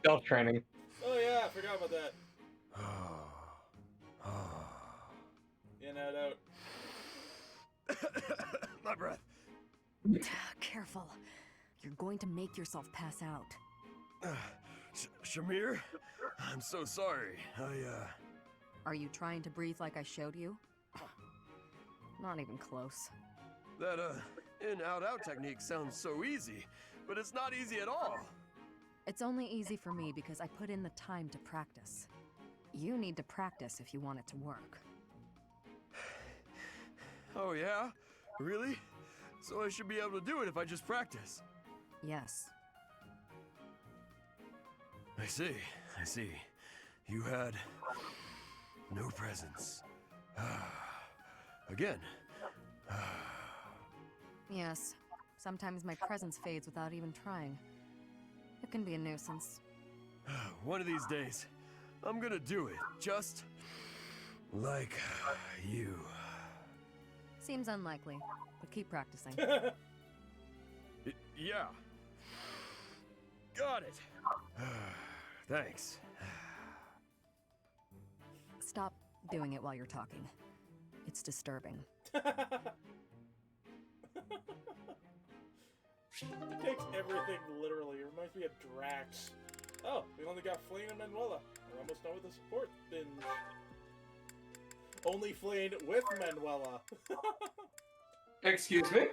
S2: Stealth training.
S1: Oh yeah, I forgot about that. In, out.
S8: My breath.
S11: Careful. You're going to make yourself pass out.
S8: Shamir? I'm so sorry.
S11: Are you trying to breathe like I showed you? Not even close.
S8: That, in-out-out technique sounds so easy, but it's not easy at all.
S11: It's only easy for me because I put in the time to practice. You need to practice if you want it to work.
S8: Oh yeah? Really? So I should be able to do it if I just practice?
S11: Yes.
S8: I see. You had no presence. Again.
S11: Yes. Sometimes my presence fades without even trying. It can be a nuisance.
S8: One of these days, I'm gonna do it, just like you.
S11: Seems unlikely, but keep practicing.
S8: Yeah. Got it. Thanks.
S11: Stop doing it while you're talking. It's disturbing.
S1: He takes everything literally. It reminds me of Drax. Oh, we only got Flane and Manuela. We're almost done with the support binge. Only Flane with Manuela.
S2: Excuse me?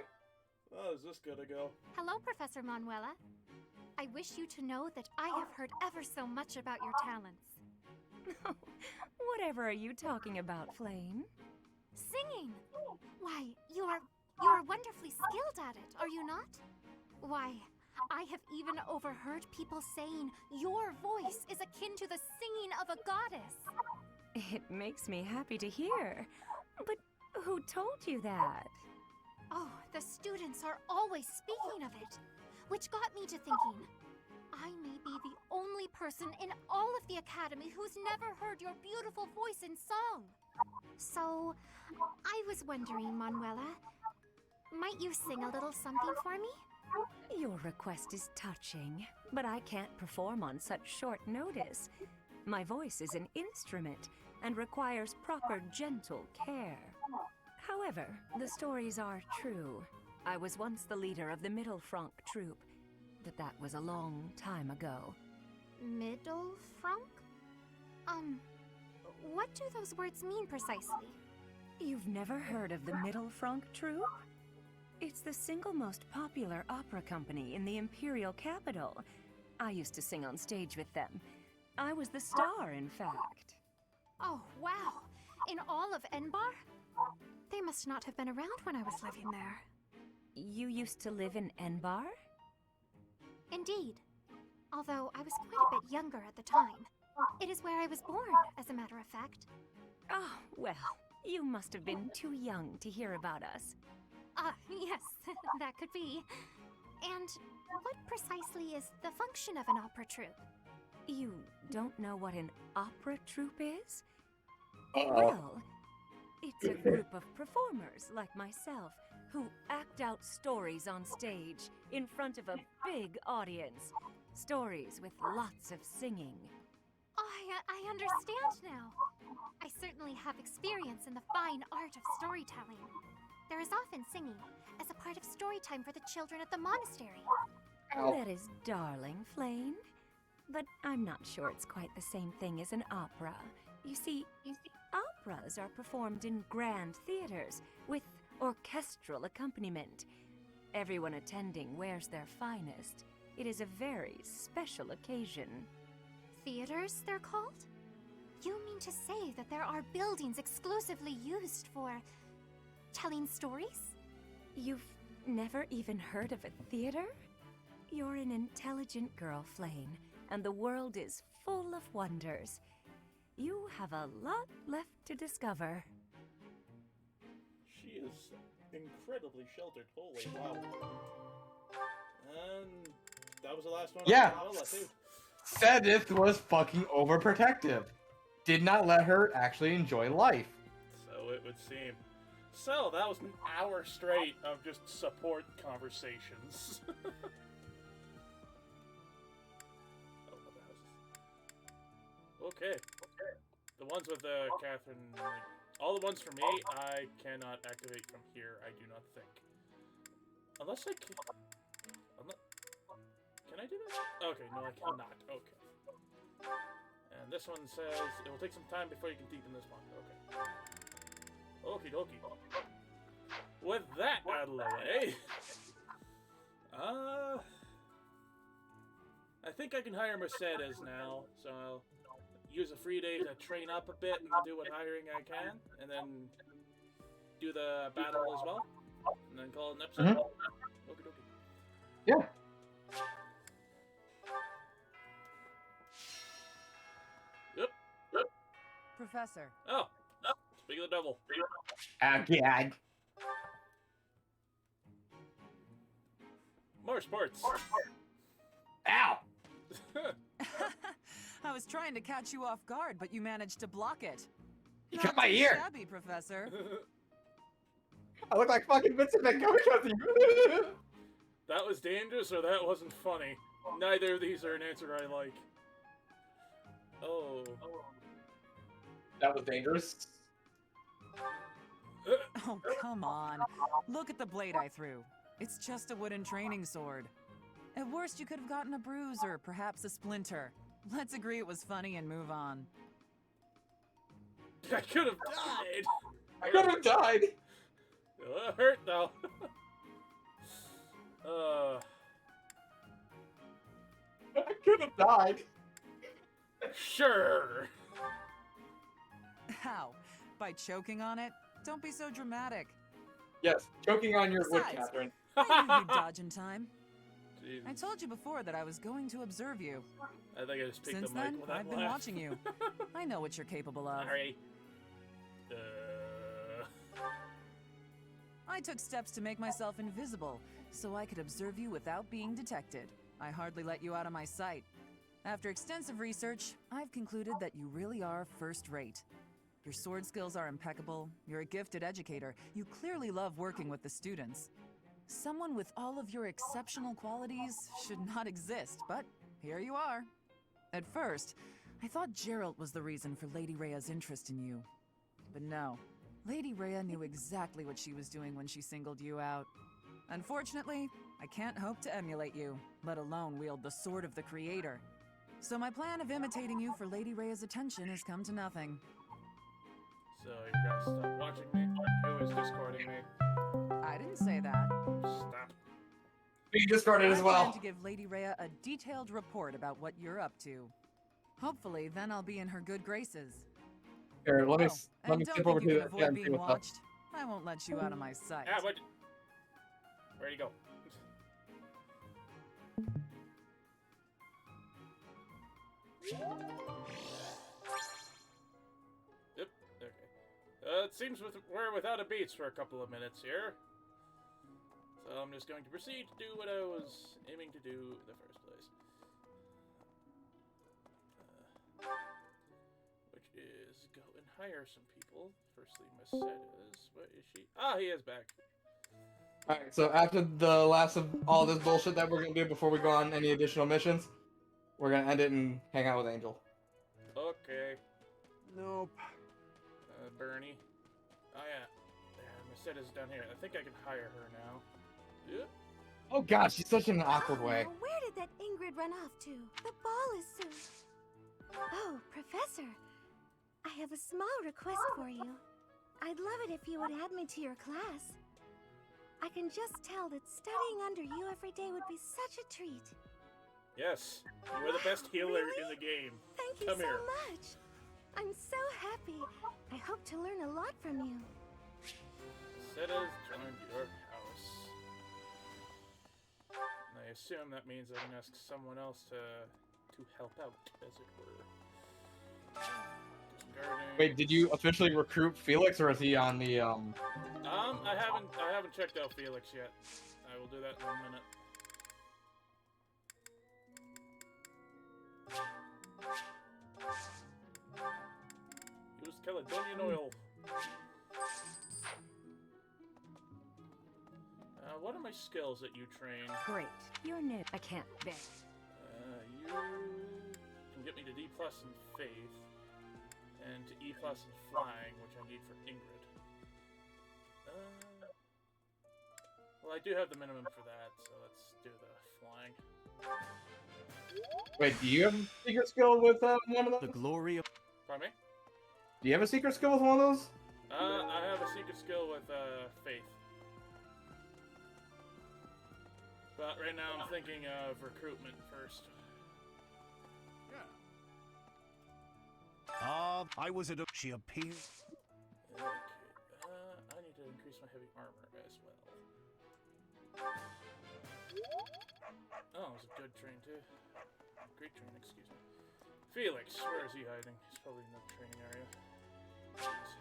S1: Oh, is this gonna go?
S5: Hello, Professor Manuela. I wish you to know that I have heard ever so much about your talents.
S10: Whatever are you talking about, Flame?
S5: Singing! Why, you are wonderfully skilled at it, are you not? Why, I have even overheard people saying your voice is akin to the singing of a goddess.
S10: It makes me happy to hear. But who told you that?
S5: Oh, the students are always speaking of it, which got me to thinking, I may be the only person in all of the Academy who's never heard your beautiful voice in song. So, I was wondering, Manuela, might you sing a little something for me?
S10: Your request is touching, but I can't perform on such short notice. My voice is an instrument and requires proper gentle care. However, the stories are true. I was once the leader of the Middle Franc troupe, but that was a long time ago.
S5: Middle Franc? What do those words mean precisely?
S10: You've never heard of the Middle Franc troupe? It's the single most popular opera company in the Imperial capital. I used to sing on stage with them. I was the star, in fact.
S5: Oh, wow. In all of Enbar? They must not have been around when I was living there.
S10: You used to live in Enbar?
S5: Indeed. Although I was quite a bit younger at the time. It is where I was born, as a matter of fact.
S10: Oh, well, you must have been too young to hear about us.
S5: Yes, that could be. And what precisely is the function of an opera troupe?
S10: You don't know what an opera troupe is?
S2: Uh-oh.
S10: Well, it's a group of performers like myself who act out stories on stage in front of a big audience. Stories with lots of singing.
S5: I understand now. I certainly have experience in the fine art of storytelling. There is often singing as a part of story time for the children at the monastery.
S2: Ow.
S10: That is darling, Flane. But I'm not sure it's quite the same thing as an opera. You see, operas are performed in grand theaters with orchestral accompaniment. Everyone attending wears their finest. It is a very special occasion.
S5: Theaters, they're called? You mean to say that there are buildings exclusively used for telling stories?
S10: You've never even heard of a theater? You're an intelligent girl, Flane, and the world is full of wonders. You have a lot left to discover.
S1: She is incredibly sheltered. Holy wow. And that was the last one.
S2: Yeah.
S1: Manuela, too.
S2: Sedith was fucking overprotective. Did not let her actually enjoy life.
S1: So it would seem. So that was an hour straight of just support conversations. Okay. The ones with Catherine, like, all the ones for me, I cannot activate from here. I do not think, unless I can. Can I do that? Okay, no, I cannot. Okay. And this one says it will take some time before you can deepen this one. Okay. Okie dokie. With that out of the way, I think I can hire Mercedes now, so I'll use a free day to train up a bit and do what hiring I can, and then do the battle as well, and then call it an episode. Okie dokie.
S2: Yeah.
S1: Yep.
S4: Professor.
S1: Oh, speak of the devil.
S2: God.
S1: More sports.
S2: Ow!
S4: I was trying to catch you off guard, but you managed to block it.
S2: You
S4: Not
S2: cut my
S4: too
S2: ear.
S4: shabby, Professor.
S2: I look like fucking Vincent Van Gogh. You.
S1: That was dangerous, or that wasn't funny. Neither of these are an answer I like. Oh.
S2: That was dangerous.
S4: Oh, come on. Look at the blade I threw. It's just a wooden training sword. At worst, you could have gotten a bruise or perhaps a splinter. Let's agree it was funny and move on.
S1: I could have died.
S2: I could have died.
S1: It hurt though.
S2: I could have died.
S1: Sure.
S4: How? By choking on it? Don't be so dramatic.
S2: Yes, choking on your wood,
S4: Besides,
S2: Catherine.
S4: I knew you'd dodge in time.
S1: Jesus.
S4: I told you before that I was going to observe you.
S1: I think I just picked
S4: Since
S1: the mic
S4: then,
S1: when I
S4: I've been
S1: laughed.
S4: watching you. I know what you're capable of.
S1: Sorry.
S4: I took steps to make myself invisible, so I could observe you without being detected. I hardly let you out of my sight. After extensive research, I've concluded that you really are first-rate. Your sword skills are impeccable, you're a gifted educator, you clearly love working with the students. Someone with all of your exceptional qualities should not exist, but here you are. At first, I thought Gerald was the reason for Lady Rhea's interest in you. But no, Lady Rhea knew exactly what she was doing when she singled you out. Unfortunately, I can't hope to emulate you, let alone wield the sword of the Creator. So my plan of imitating you for Lady Rhea's attention has come to nothing.
S1: So you guys stop watching me? Who is discording me?
S4: I didn't say that.
S1: Stop.
S2: You discarded as
S4: I
S2: well.
S4: plan to give Lady Rhea a detailed report about what you're up to. Hopefully, then I'll be in her good graces.
S2: Here, let me
S4: and don't
S2: skip
S4: think
S2: over
S4: you
S2: to
S4: can
S2: the
S4: avoid
S2: and see
S4: being
S2: what's up.
S4: watched. I won't let you out of my sight.
S1: Ah, what? Where'd he go? Yep. Okay. It seems we're without a beats for a couple of minutes here. So I'm just going to proceed to do what I was aiming to do in the first place. Which is go and hire some people. Firstly, Mercedes. Where is she? Ah, he is back.
S2: Alright, so after the last of all this bullshit that we're gonna do before we go on any additional missions, we're gonna end it and hang out with Angel.
S1: Okay.
S12: Nope.
S1: Bernie. Oh yeah. Mercedes is down here. I think I can hire her now. Yep.
S2: Oh god, she's such an awkward way.
S5: Oh, where did that Ingrid run off to? The ball is soon. Oh, Professor. I have a small request for you. I'd love it if you would add me to your class. I can just tell that studying under you every day would be such a treat.
S1: Yes. You are the best healer in the game.
S5: Thank you
S1: Come
S5: so
S1: here.
S5: much. I'm so happy. I hope to learn a lot from you.
S1: Mercedes joined your house. And I assume that means I can ask someone else to help out, as it were. Do some gardening.
S2: Wait, did you officially recruit Felix, or is he on the
S1: I haven't checked out Felix yet. I will do that in a minute. Use Caledonian oil. What are my skills that you train?
S10: Great. You're new. I can't bear.
S1: You can get me to D+ in Faith, and to E+ in Flying, which I need for Ingrid. Well, I do have the minimum for that, so let's do the Flying.
S2: Wait, do you have a secret skill with one of those?
S7: The glory of...
S1: Pardon me?
S2: Do you have a secret skill with one of those?
S1: I have a secret skill with faith. But right now I'm thinking of recruitment first.
S6: I was at a... She appeared...
S1: Okay, I need to increase my heavy armor as well. Oh, it was a good train too. Great train, excuse me. Felix, where is he hiding? He's probably in the training area. Jeez.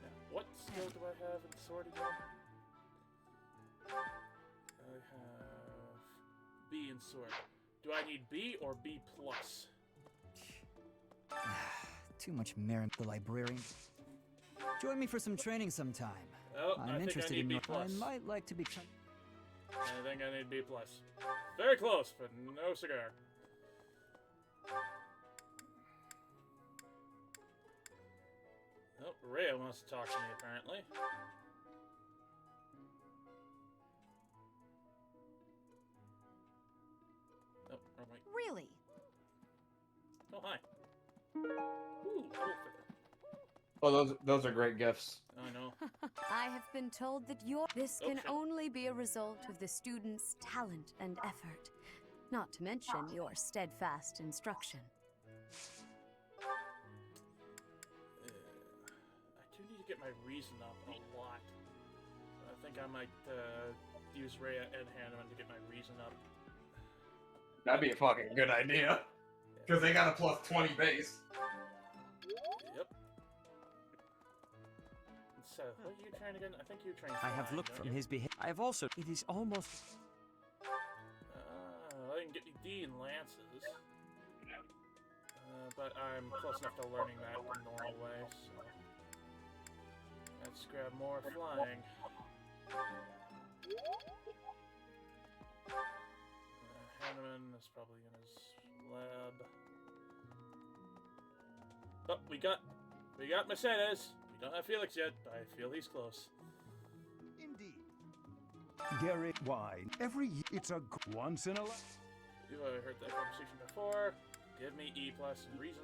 S1: Now, what skill do I have in sword again? I have B in sword. Do I need B or B plus?
S13: Too much merit, the librarian. Join me for some training sometime.
S1: Oh, I
S13: I'm
S1: think
S13: interested
S1: I need
S13: in
S1: B
S13: your.
S1: plus.
S13: I might like to become.
S1: I think I need B plus. Very close, but no cigar. Oh, Rhea wants to talk to me apparently. Oh, wrong way.
S5: Really?
S1: Oh, hi. Ooh, feather.
S2: Oh, those are great gifts.
S1: I know.
S9: I have been told that this can
S1: Okay.
S9: only be a result of the student's talent and effort, not to mention your steadfast instruction.
S1: I do need to get my reason up a lot. I think I might use Rhea and Hanuman to get my reason up.
S2: That'd be a fucking good idea. Because they got a plus 20 base.
S1: Yep. So, what are you trying again? I think you're trying.
S7: I have looked from his behavior. I have also... It is almost...
S1: I can get D in lances. But I'm close enough to learning that the normal way, so... Let's grab more flying. Hanuman is probably in his lab. Oh, we got Mercedes. We don't have Felix yet, but I feel he's close.
S6: Indeed. Gary, why? Every year, it's a once in a life.
S1: You've heard that conversation before. Give me E plus and reason.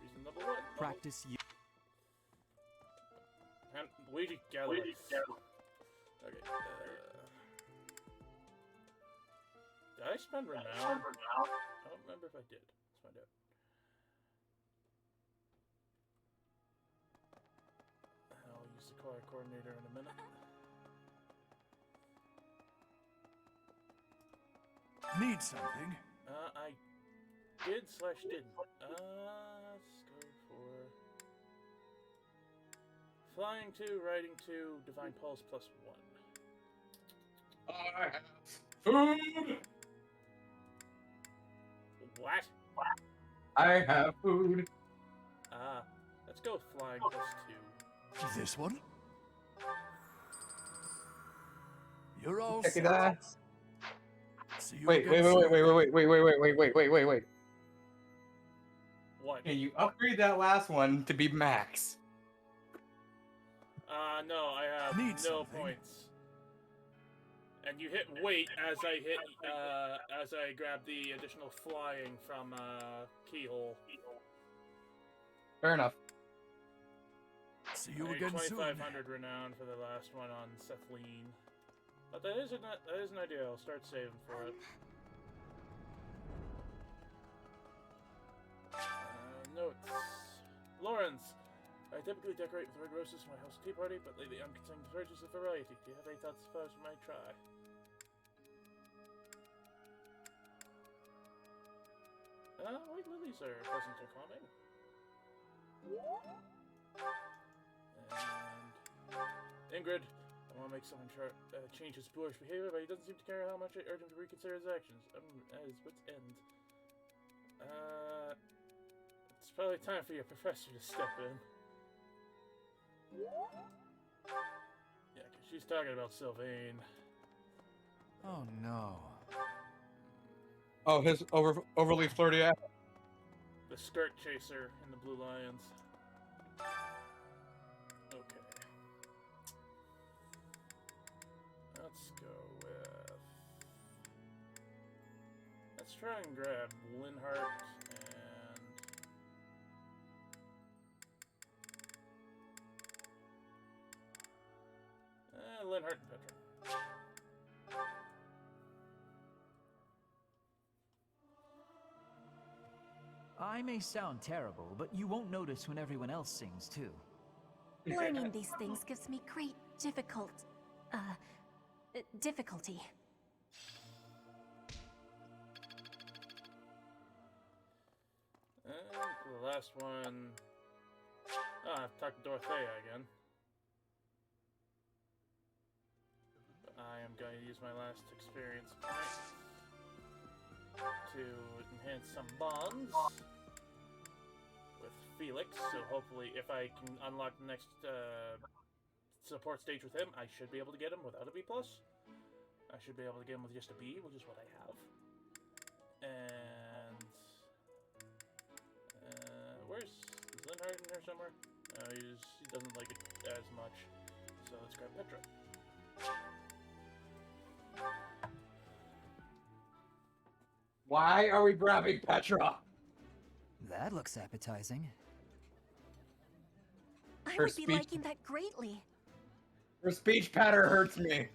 S1: Reason number one.
S7: Practice you.
S1: And Luigi Gallic. Okay. Did I spend renown? I don't remember if I did. Let's find out. I'll use the choir coordinator in a minute.
S14: Need something?
S1: I did/didn't. Let's go for flying 2, riding 2, divine pulse +1.
S2: I have food.
S1: What?
S2: I have food.
S1: Let's go flying +2.
S14: This one? You're all
S2: Check it
S14: set.
S2: out.
S14: See you
S2: Wait.
S14: again soon.
S1: What?
S2: Can you upgrade that last one to be max?
S1: No, I have
S14: Need
S1: no
S14: something.
S1: points. And you hit wait as I grab the additional flying from Keyhole.
S2: Fair enough.
S14: See you
S1: I
S14: again
S1: got
S14: soon.
S1: 2,500 renown for the last one on Sethleen. But that is an idea. I'll start saving for it. Notes. Lawrence. I typically decorate with red roses for my house tea party, but lately I'm considering to purchase a variety. Do you have any thoughts as I might try? White lilies are pleasant or calming. And Ingrid, I want to make someone change his boorish behavior, but he doesn't seem to care how much I urge him to reconsider his actions. At his wit's end. It's probably time for your professor to step in. Yeah, because she's talking about Sylvain.
S14: Oh no.
S2: Oh, his overly flirty ass.
S1: The skirt chaser in the Blue Lions. Okay. try and grab Linhart and Linhart and Petra.
S15: I may sound terrible, but you won't notice when everyone else sings too.
S10: Learning these things gives me great difficulty.
S1: And the last one... Oh, I have to talk to Dorothea again. I am going to use my last experience point to enhance some bonds with Felix, so hopefully if I can unlock the next support stage with him, I should be able to get him without a B+. I should be able to get him with just a B, which is what I have. And... where's Linhart in here somewhere? He doesn't like it as much, so let's grab Petra.
S2: Why are we grabbing Petra?
S13: That looks appetizing.
S10: I
S2: Her
S10: would be
S2: speech-
S10: liking that greatly.
S2: Her speech pattern hurts me.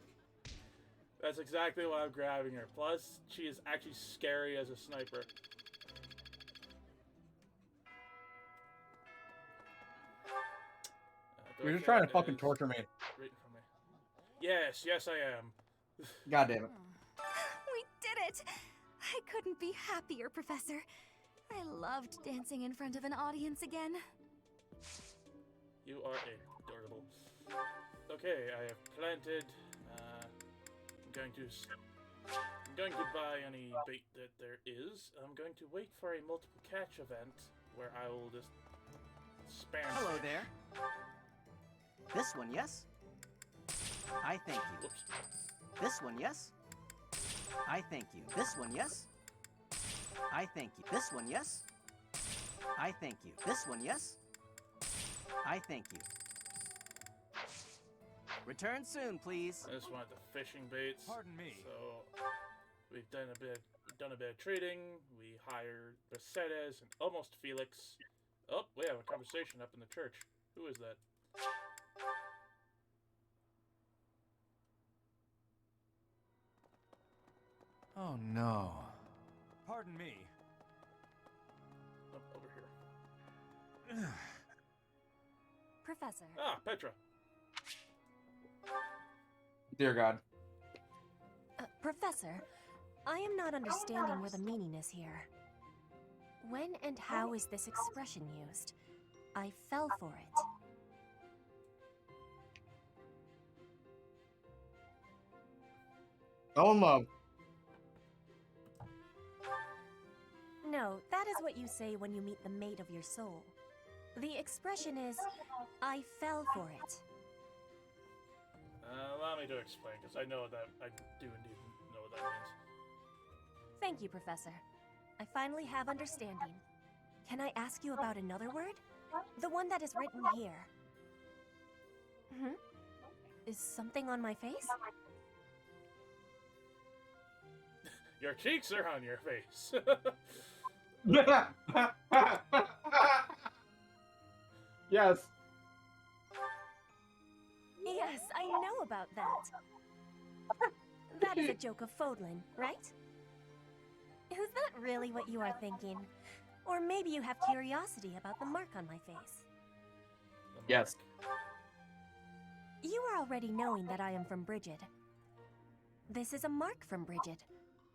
S1: That's exactly why I'm grabbing her. Plus, she is actually scary as a sniper.
S2: You're just trying to fucking torture me.
S1: Right in front of me. Yes, yes I am.
S2: God damn it.
S9: We did it! I couldn't be happier, Professor. I loved dancing in front of an audience again.
S1: You are adorable. Okay, I have planted. I'm going to buy any bait that there is. I'm going to wait for a multiple catch event where I will just spam.
S3: Hello there. This one, yes? I thank you.
S1: Whoops.
S3: This one, yes? I thank you. This one, yes? I thank you. This one, yes? I thank you. This one, yes? I thank you. Return soon, please.
S1: I just wanted the fishing baits.
S14: Pardon me.
S1: So we've done a bit of trading. We hired Mercedes and almost Felix. Oh, we have a conversation up in the church. Who is that?
S14: Oh no. Pardon me.
S1: Oh, over here.
S9: Professor.
S1: Ah, Petra.
S2: Dear God.
S10: Professor, I am not understanding where the meaning is here. When and how is this expression used? I fell for it.
S2: Fell in love.
S10: No, that is what you say when you meet the mate of your soul. The expression is, I fell for it.
S1: Allow me to explain, because I know that I do indeed know what that means.
S10: Thank you, Professor. I finally have understanding. Can I ask you about another word? The one that is written here. Is something on my face?
S1: Your cheeks are on your face.
S2: Yes.
S10: Yes, I know about that. That is a joke of Fodlin, right? Is that really what you are thinking? Or maybe you have curiosity about the mark on my face.
S2: Yes.
S10: You are already knowing that I am from Brigid. This is a mark from Brigid.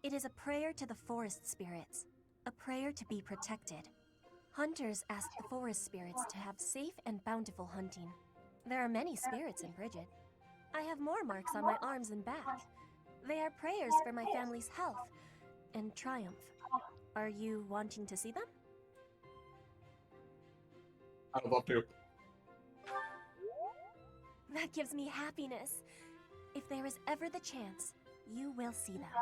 S10: It is a prayer to the forest spirits, a prayer to be protected. Hunters ask the forest spirits to have safe and bountiful hunting. There are many spirits in Brigid. I have more marks on my arms and back. They are prayers for my family's health and triumph. Are you wanting to see them?
S2: I would love to.
S10: That gives me happiness. If there is ever the chance, you will see them.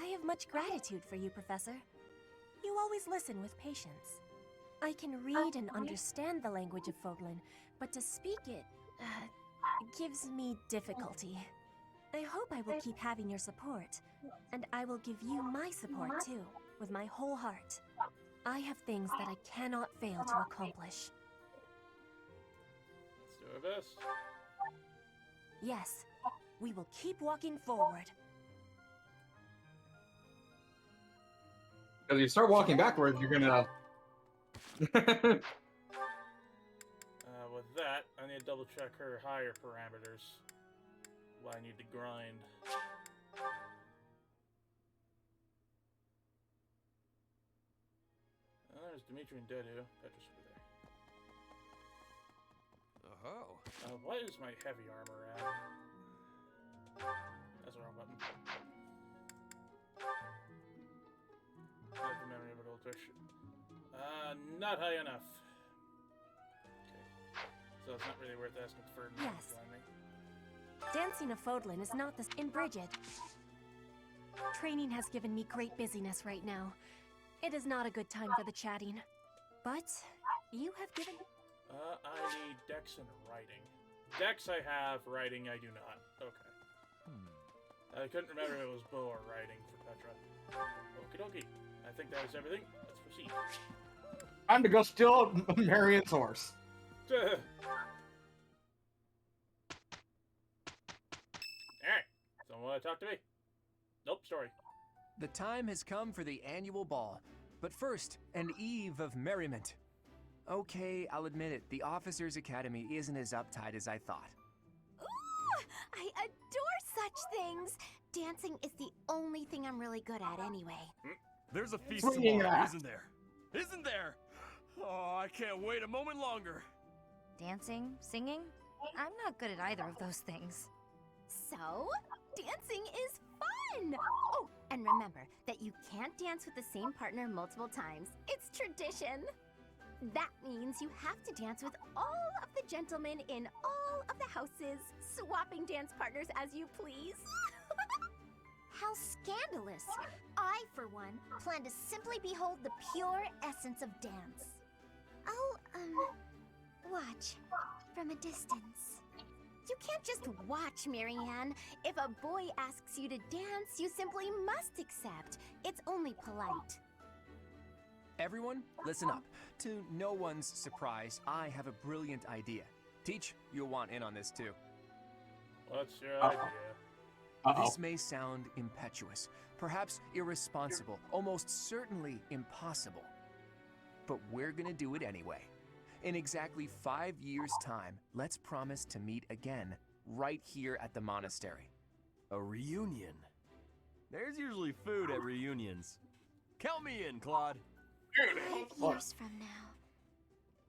S10: I have much gratitude for you, Professor. You always listen with patience. I can read and understand the language of Fodlin, but to speak it, gives me difficulty. I hope I will keep having your support, and I will give you my support too. with my whole heart. I have things that I cannot fail to accomplish.
S1: Let's do our best.
S10: Yes, we will keep walking forward.
S2: Because you start walking backwards, you're gonna.
S1: With that, I need to double check her higher parameters. What I need to grind. There's Dimitri and Dedu. Petrus over there.
S8: Oh.
S1: What is my heavy armor at? That's the wrong button. I have the memory of an old fish. Not high enough. Okay. So it's not really worth asking for me
S10: Yes.
S1: to join me.
S10: Dancing a Fodlin is not the in Bridget. Training has given me great busyness right now. It is not a good time for the chatting. But you have given...
S1: I need Dex and writing. Dex I have, writing I do not. Okay. I couldn't remember if it was bow or writing for Petra. Okie dokie. I think that is everything. Let's proceed.
S2: Time to go steal Marion's horse.
S1: Alright. Someone want to talk to me? Nope, story.
S12: The time has come for the annual ball. But first, an eve of merriment. Okay, I'll admit it, the Officers' Academy isn't as uptight as I thought.
S5: Ooh, I adore such things. Dancing is the only thing I'm really good at anyway.
S8: There's a feast
S2: Swinging
S8: tomorrow,
S2: ass.
S8: isn't there? Isn't there? Oh, I can't wait a moment longer.
S9: Dancing? Singing? I'm not good at either of those things.
S5: So, dancing is fun! Oh, and remember that you can't dance with the same partner multiple times. It's tradition. That means you have to dance with all of the gentlemen in all of the houses, swapping dance partners as you please. How scandalous! I, for one, plan to simply behold the pure essence of dance. I'll, watch from a distance. You can't just watch, Marianne. If a boy asks you to dance, you simply must accept. It's only polite.
S12: Everyone, listen up. To no one's surprise, I have a brilliant idea. Teach, you'll want in on this too.
S1: What's your idea?
S12: This may sound impetuous, perhaps irresponsible, almost certainly impossible. But we're gonna do it anyway. In exactly 5 years' time, let's promise to meet again, right here at the monastery.
S8: A reunion. There's usually food at reunions. Count me in, Claude.
S5: 5 years from now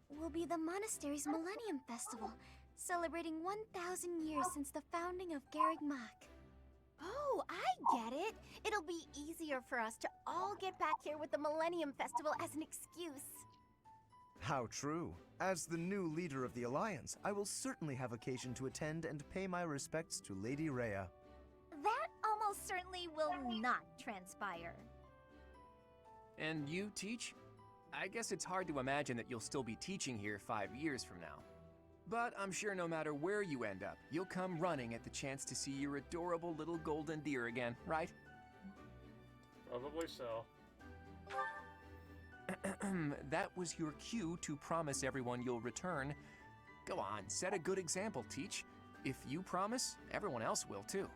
S5: will be the monastery's Millennium Festival, celebrating 1,000 years since the founding of Garreg Mach. Oh, I get it. It'll be easier for us to all get back here with the Millennium Festival as an excuse.
S16: How true. As the new leader of the Alliance, I will certainly have occasion to attend and pay my respects to Lady Rhea.
S5: That almost certainly will not transpire.
S12: And you, Teach? I guess it's hard to imagine that you'll still be teaching here 5 years from now. But I'm sure no matter where you end up, you'll come running at the chance to see your adorable little golden deer again, right?
S1: Probably so.
S12: That was your cue to promise everyone you'll return. Go on, set a good example, Teach. If you promise, everyone else will too.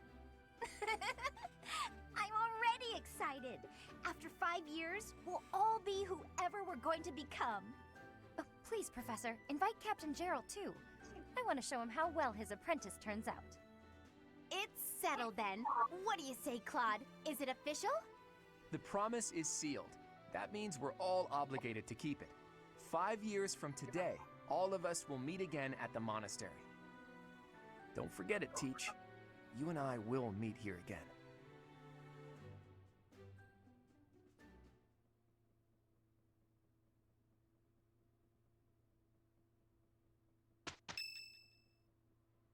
S5: I'm already excited. After 5 years, we'll all be whoever we're going to become.
S9: Please, Professor, invite Captain Gerald too. I want to show him how well his apprentice turns out.
S5: It's settled then. What do you say, Claude? Is it official?
S12: The promise is sealed. That means we're all obligated to keep it. 5 years from today, all of us will meet again at the monastery. Don't forget it, Teach. You and I will meet here again.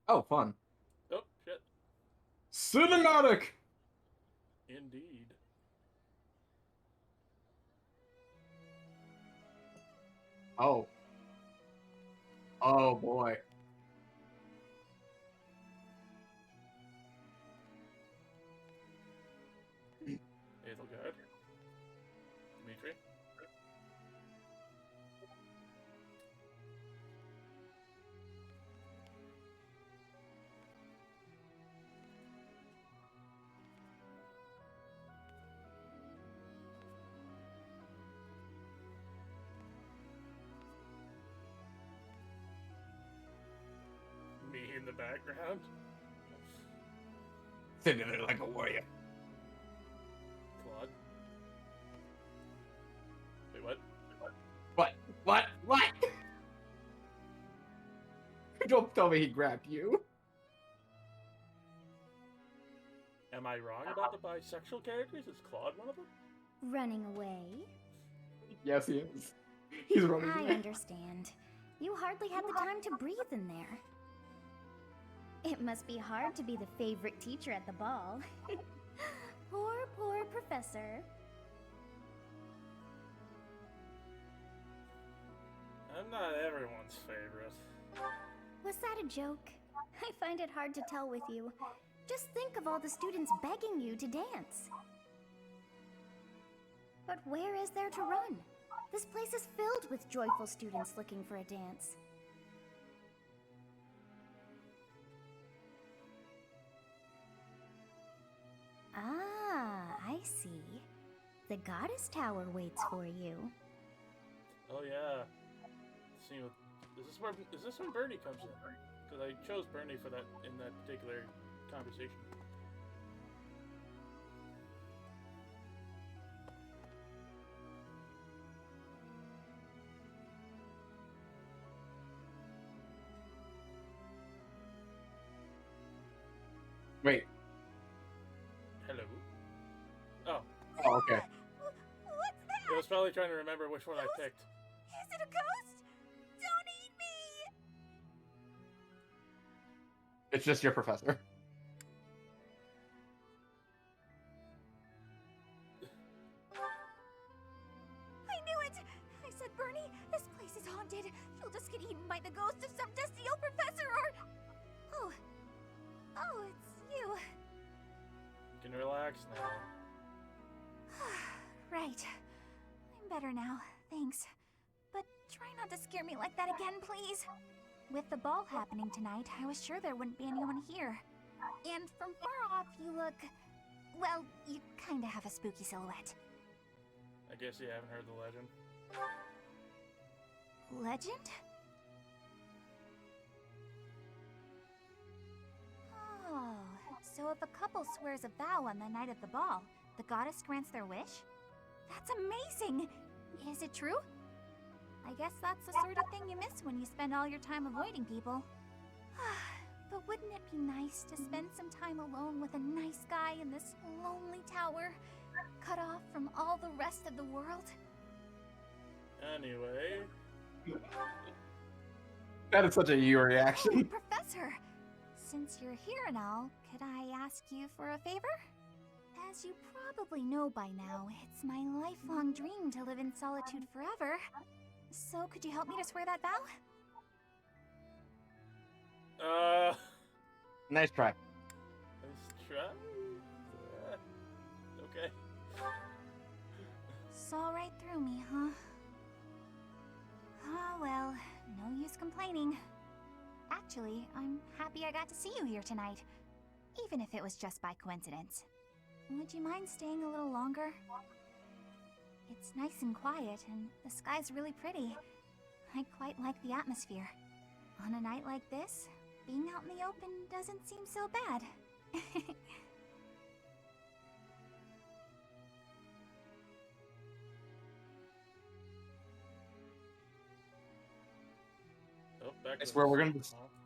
S2: Oh, fun.
S1: Oh, shit.
S2: Cinematic!
S1: Indeed.
S2: Oh. Oh, boy.
S1: It'll good. in the background.
S2: Sitting there like a warrior.
S1: Claude. Wait, what?
S2: What? Don't tell me he grabbed you.
S1: Am I wrong about the bisexual characters? Is Claude one of them?
S5: Running away?
S2: Yes, he is. He's running
S5: I
S2: away.
S5: understand. You hardly had the time to breathe in there. It must be hard to be the favorite teacher at the ball. Poor professor.
S1: I'm not everyone's favorite.
S5: Was that a joke? I find it hard to tell with you. Just think of all the students begging you to dance. But where is there to run? This place is filled with joyful students looking for a dance. Ah, I see. The Goddess Tower waits for you.
S1: Oh yeah. See, is this when Bernie comes in? Because I chose Bernie for that in that particular conversation.
S2: Wait.
S1: Hello. Oh.
S2: Oh, okay.
S5: What's that?
S1: I was probably trying to remember which one I picked.
S5: Is it a ghost? Don't eat me!
S2: It's just your professor.
S5: I knew it! I said, Bernie, this place is haunted. You'll just get eaten by the ghost of some dusty old professor or... Oh, it's you.
S1: You can relax now.
S5: Right. I'm better now, thanks. But try not to scare me like that again, please. With the ball happening tonight, I was sure there wouldn't be anyone here. And from far off, you look... Well, you kinda have a spooky silhouette.
S1: I guess you haven't heard the legend.
S5: Legend? Oh, so if a couple swears a vow on the night of the ball, the goddess grants their wish? That's amazing! Is it true? I guess that's the sort of thing you miss when you spend all your time avoiding people. But wouldn't it be nice to spend some time alone with a nice guy in this lonely tower, cut off from all the rest of the world?
S1: Anyway...
S2: That is such a you reaction.
S5: Oh, Professor! Since you're here and all, could I ask you for a favor? As you probably know by now, it's my lifelong dream to live in solitude forever. So could you help me to swear that vow?
S2: Nice try.
S1: Let's try. Okay.
S5: Saw right through me, huh? Oh well, no use complaining. Actually, I'm happy I got to see you here tonight, even if it was just by coincidence. Would you mind staying a little longer? It's nice and quiet, and the sky's really pretty. I quite like the atmosphere. On a night like this, being out in the open doesn't seem so bad.
S1: Oh, back
S2: I
S1: to
S2: swear
S1: the-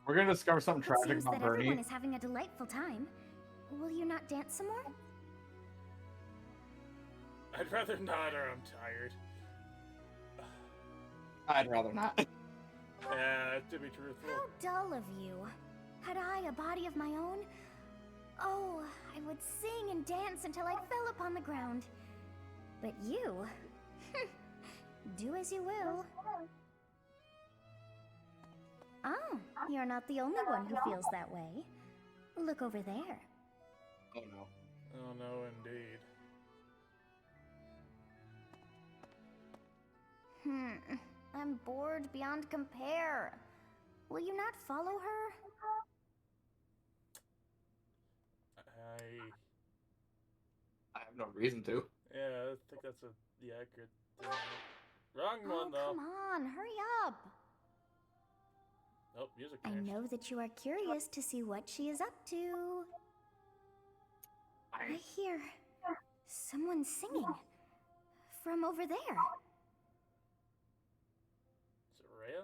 S2: we're gonna discover something
S5: It
S2: tragic
S5: seems
S2: about
S5: that everyone
S2: Bernie.
S5: is having a delightful time. Will you not dance some more?
S1: I'd rather not, or I'm tired.
S2: I'd rather not.
S1: Yeah, to be truthful.
S5: How dull of you. Had I a body of my own? Oh, I would sing and dance until I fell upon the ground. But you... do as you will. Oh, you're not the only one who feels that way. Look over there.
S2: Oh no.
S1: Oh no, indeed.
S5: I'm bored beyond compare. Will you not follow her?
S2: I have no reason to.
S1: Yeah, I think that's the accurate thing. Wrong
S5: Oh,
S1: one, though.
S5: come on, hurry up.
S1: Oh, music
S5: I
S1: changed.
S5: know that you are curious to see what she is up to. I hear someone singing from over there.
S1: Is it Rhea?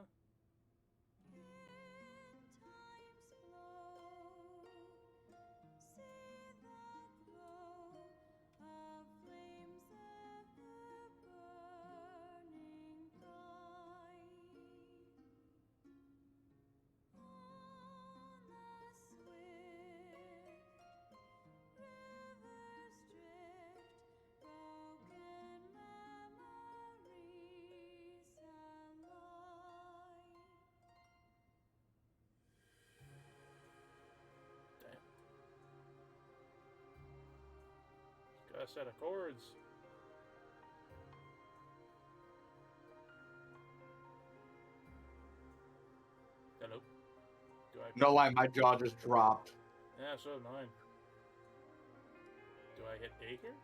S1: Got a set of chords. Hello? Do I...
S2: No lie, my jaw just dropped.
S1: Yeah, so did mine. Do I hit A here?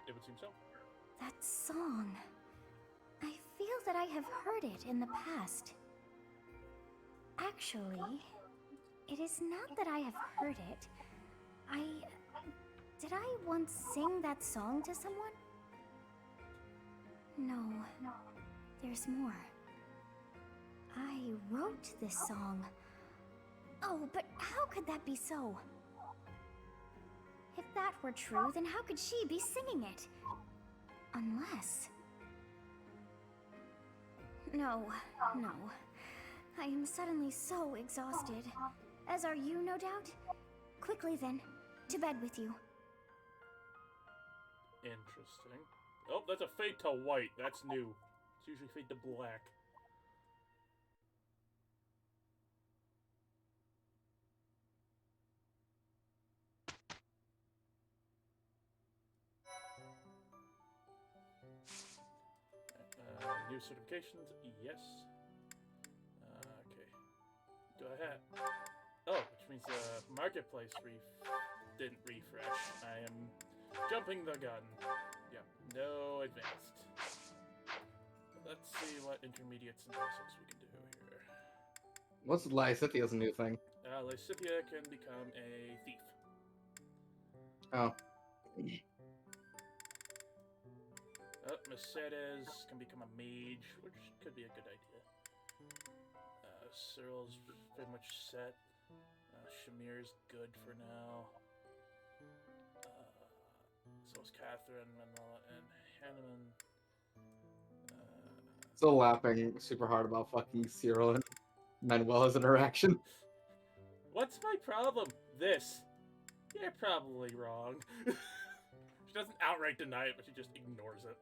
S1: It would seem so.
S5: That song. I feel that I have heard it in the past. Actually, it is not that I have heard it. Did I once sing that song to someone? No. There's more. I wrote this song. Oh, but how could that be so? If that were true, then how could she be singing it? Unless... No. I am suddenly so exhausted. As are you, no doubt? Quickly then, to bed with you.
S1: Interesting. Oh, that's a fade to white. That's new. It's usually fade to black. New certifications, yes. Okay. Do I have... Oh, which means the marketplace didn't refresh. I am jumping the gun. Yep, no advanced. Let's see what intermediates and basics we can do here.
S2: What's Lysithia's new thing?
S1: Lysithia can become a thief.
S2: Oh.
S1: Mercedes can become a mage, which could be a good idea. Cyril's pretty much set. Shamir's good for now. So is Catherine, Manuela, and Hanneman.
S2: Still laughing super hard about fucking Cyril and Manuela's interaction.
S1: What's my problem? This. You're probably wrong. She doesn't outright deny it, but she just ignores it.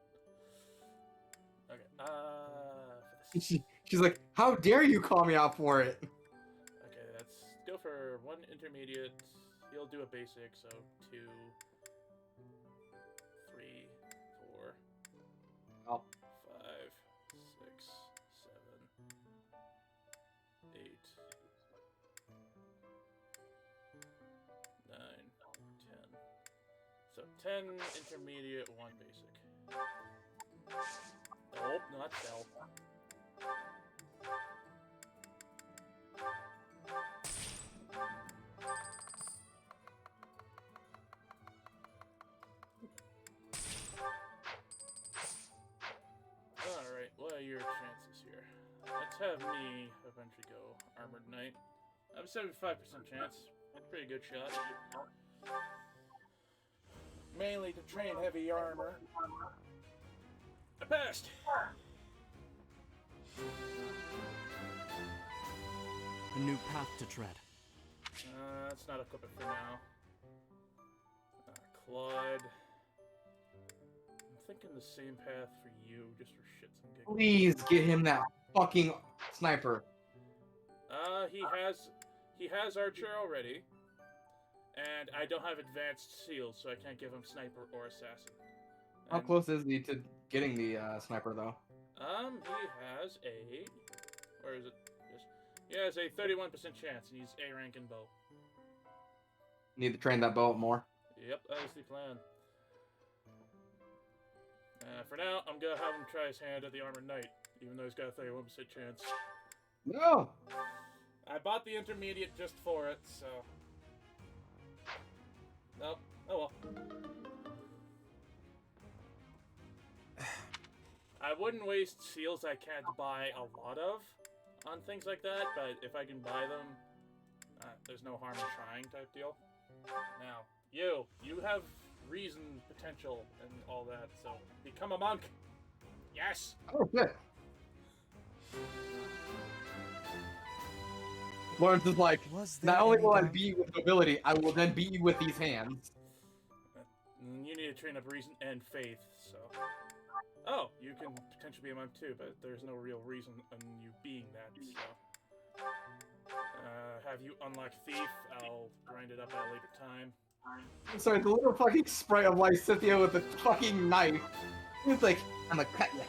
S1: Okay,
S2: She's like, how dare you call me out for it?
S1: Okay, let's go for one intermediate. He'll do a basic, so 2, 3, 4,
S2: Oh.
S1: 5, 6, 7, 8, 9, 10. So 10 intermediate, 1 basic. Nope, not Cell. Alright, what are your chances here? Let's have me eventually go Armored Knight. I have a 75% chance. Pretty good shot. Mainly to train heavy armor. I passed!
S17: A new path to tread.
S1: Let's not equip it for now. Claude. I'm thinking the same path for you, just for shits and giggles.
S2: Please get him that fucking sniper.
S1: He has Archer already. And I don't have advanced seals, so I can't give him Sniper or Assassin.
S2: How close is he to getting the sniper, though?
S1: He has a... Where is it? He has a 31% chance, and he's A rank in bow.
S2: Need to train that bow up more.
S1: Yep, that is the plan. For now, I'm gonna have him try his hand at the Armored Knight, even though he's got a 31% chance.
S2: No!
S1: I bought the intermediate just for it, so... Nope. Oh well. I wouldn't waste seals I can't buy a lot of on things like that, but if I can buy them, there's no harm in trying type deal. Now, you have reason, potential, and all that, so become a monk. Yes!
S2: Oh, good. Lawrence is like, not only will I beat you with nobility, I will then beat you with these hands.
S1: You need to train up reason and faith, so... Oh, you can potentially be a monk too, but there's no real reason in you being that, so... have you unlock Thief? I'll grind it up at a later time.
S2: I'm sorry, the little fucking sprite of Lysithea with the fucking knife. It's like, I'm gonna cut you.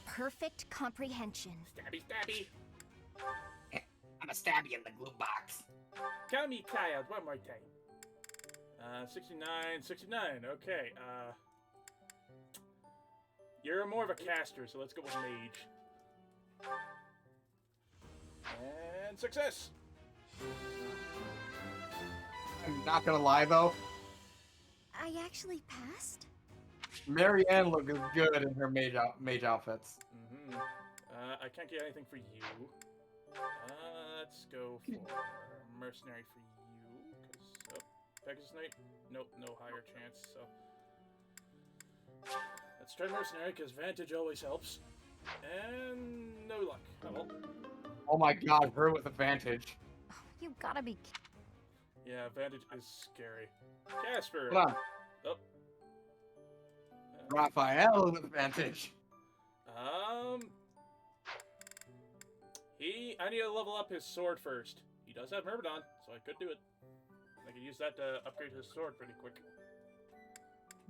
S5: Perfect comprehension.
S1: Stabby, stabby!
S2: I'm gonna stab you in the glue box.
S1: Call me child one more time. 69, 69, okay, you're more of a caster, so let's go with mage. And success!
S2: I'm not gonna lie though,
S5: I actually passed?
S2: Marianne looks good in her mage outfits.
S1: Mm-hmm. I can't get anything for you. Let's go for mercenary for you, because... Pegasus Knight? Nope, no higher chance, so... Let's try mercenary, because Vantage always helps. And... no luck. Oh well.
S2: Oh my god, her with advantage.
S9: You gotta be
S1: Yeah, Vantage is scary. Casper!
S2: Hold on.
S1: Oh.
S2: Raphael with advantage.
S1: I need to level up his sword first. He does have Myrmidon, so I could do it. I could use that to upgrade his sword pretty quick.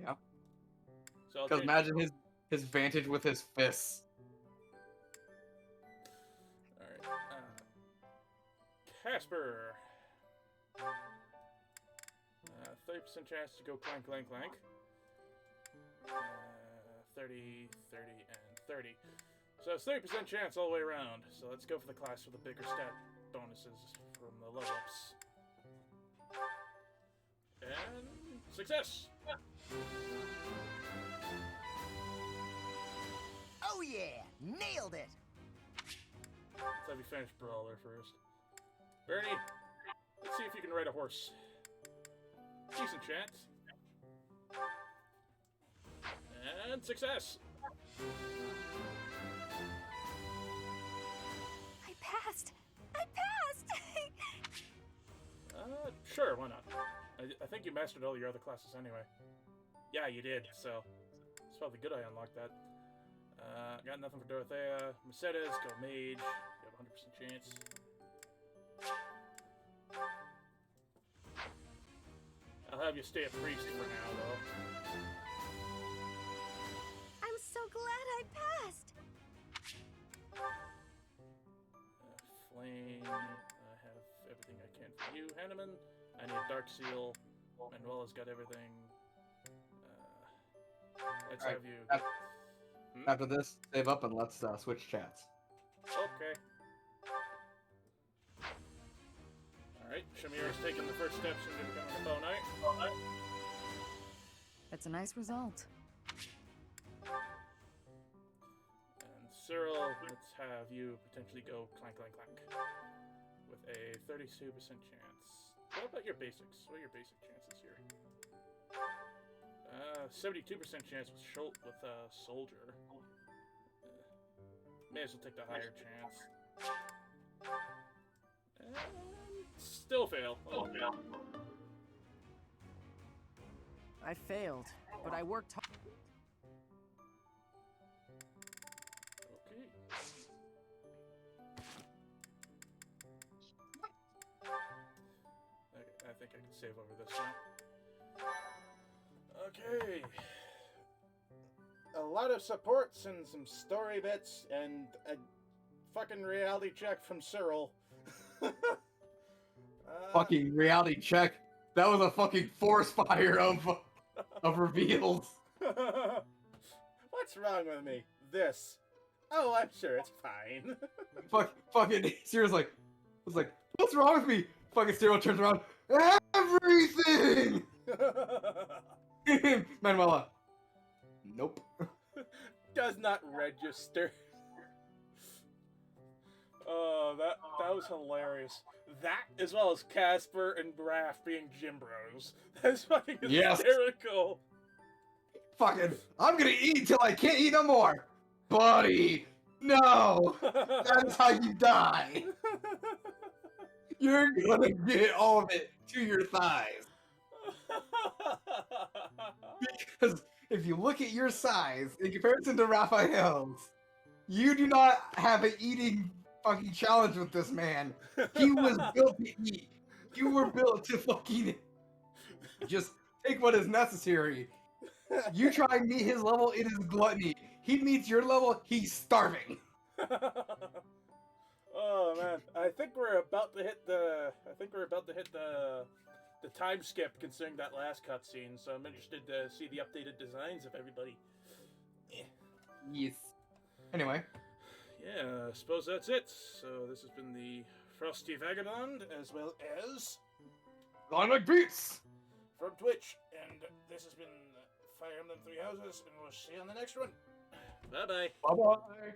S2: Yeah.
S1: So
S2: Because imagine his vantage with his fists.
S1: Alright. Casper! 30% chance to go clank, clank, clank. 30, 30, and 30. So it's 30% chance all the way around. So let's go for the class with the bigger stat bonuses from the level ups. And success!
S3: Oh yeah! Nailed it!
S1: Let's have you finish Brawler first. Bernie, let's see if you can ride a horse. Decent chance. And success!
S5: I passed! I passed!
S1: Sure, why not? I think you mastered all your other classes anyway. Yeah, you did, so it's probably good I unlocked that. Got nothing for Dorothea. Mercedes, go mage. You have a 100% chance. I'll have you stay a priest for now, though.
S5: I'm so glad I passed!
S1: Flame. I have everything I can for you. Hanneman. I need a Dark Seal. Manuela's got everything. Let's
S2: All right,
S1: have you...
S2: After this, save up and let's switch chats.
S1: Okay. Alright, Shamir's taking the first steps into becoming a bow knight.
S11: It's a nice result.
S1: And Cyril, let's have you potentially go clank, clank, clank. With a 32% chance. What about your basics? What are your basic chances here? 72% chance with Soldier. May as well take the higher chance. And still fail. Oh, fail.
S7: I failed, but I worked hard.
S1: Okay. I think I can save over this now. Okay. A lot of supports and some story bits and a fucking reality check from Cyril.
S2: Fucking reality check. That was a fucking force fire of reveals.
S1: What's wrong with me? This. Oh, I'm sure it's fine.
S2: Fucking Cyril's like, What's wrong with me? Fucking Cyril turns around. Everything! Manuela. Nope.
S1: Does not register. Oh, that was hilarious. That, as well as Casper and Raph being gym bros. That's fucking hysterical.
S2: Fucking, I'm gonna eat till I can't eat no more. Buddy, no. That's how you die. You're gonna get all of it to your thighs. Because if you look at your size in comparison to Raphael's, you do not have an eating fucking challenge with this man. He was built to eat. You were built to fucking just take what is necessary. You try and meet his level, it is gluttony. He meets your level, he's starving.
S1: Oh man, I think we're about to hit the time skip considering that last cutscene. So I'm interested to see the updated designs of everybody.
S2: Yes. Anyway.
S1: Yeah, I suppose that's it. So this has been the Frosty Vagabond, as well as
S2: Sonic Beats
S1: from Twitch, and this has been Fire Emblem Three Houses, and we'll see you on the next one. Bye bye.
S2: Bye bye.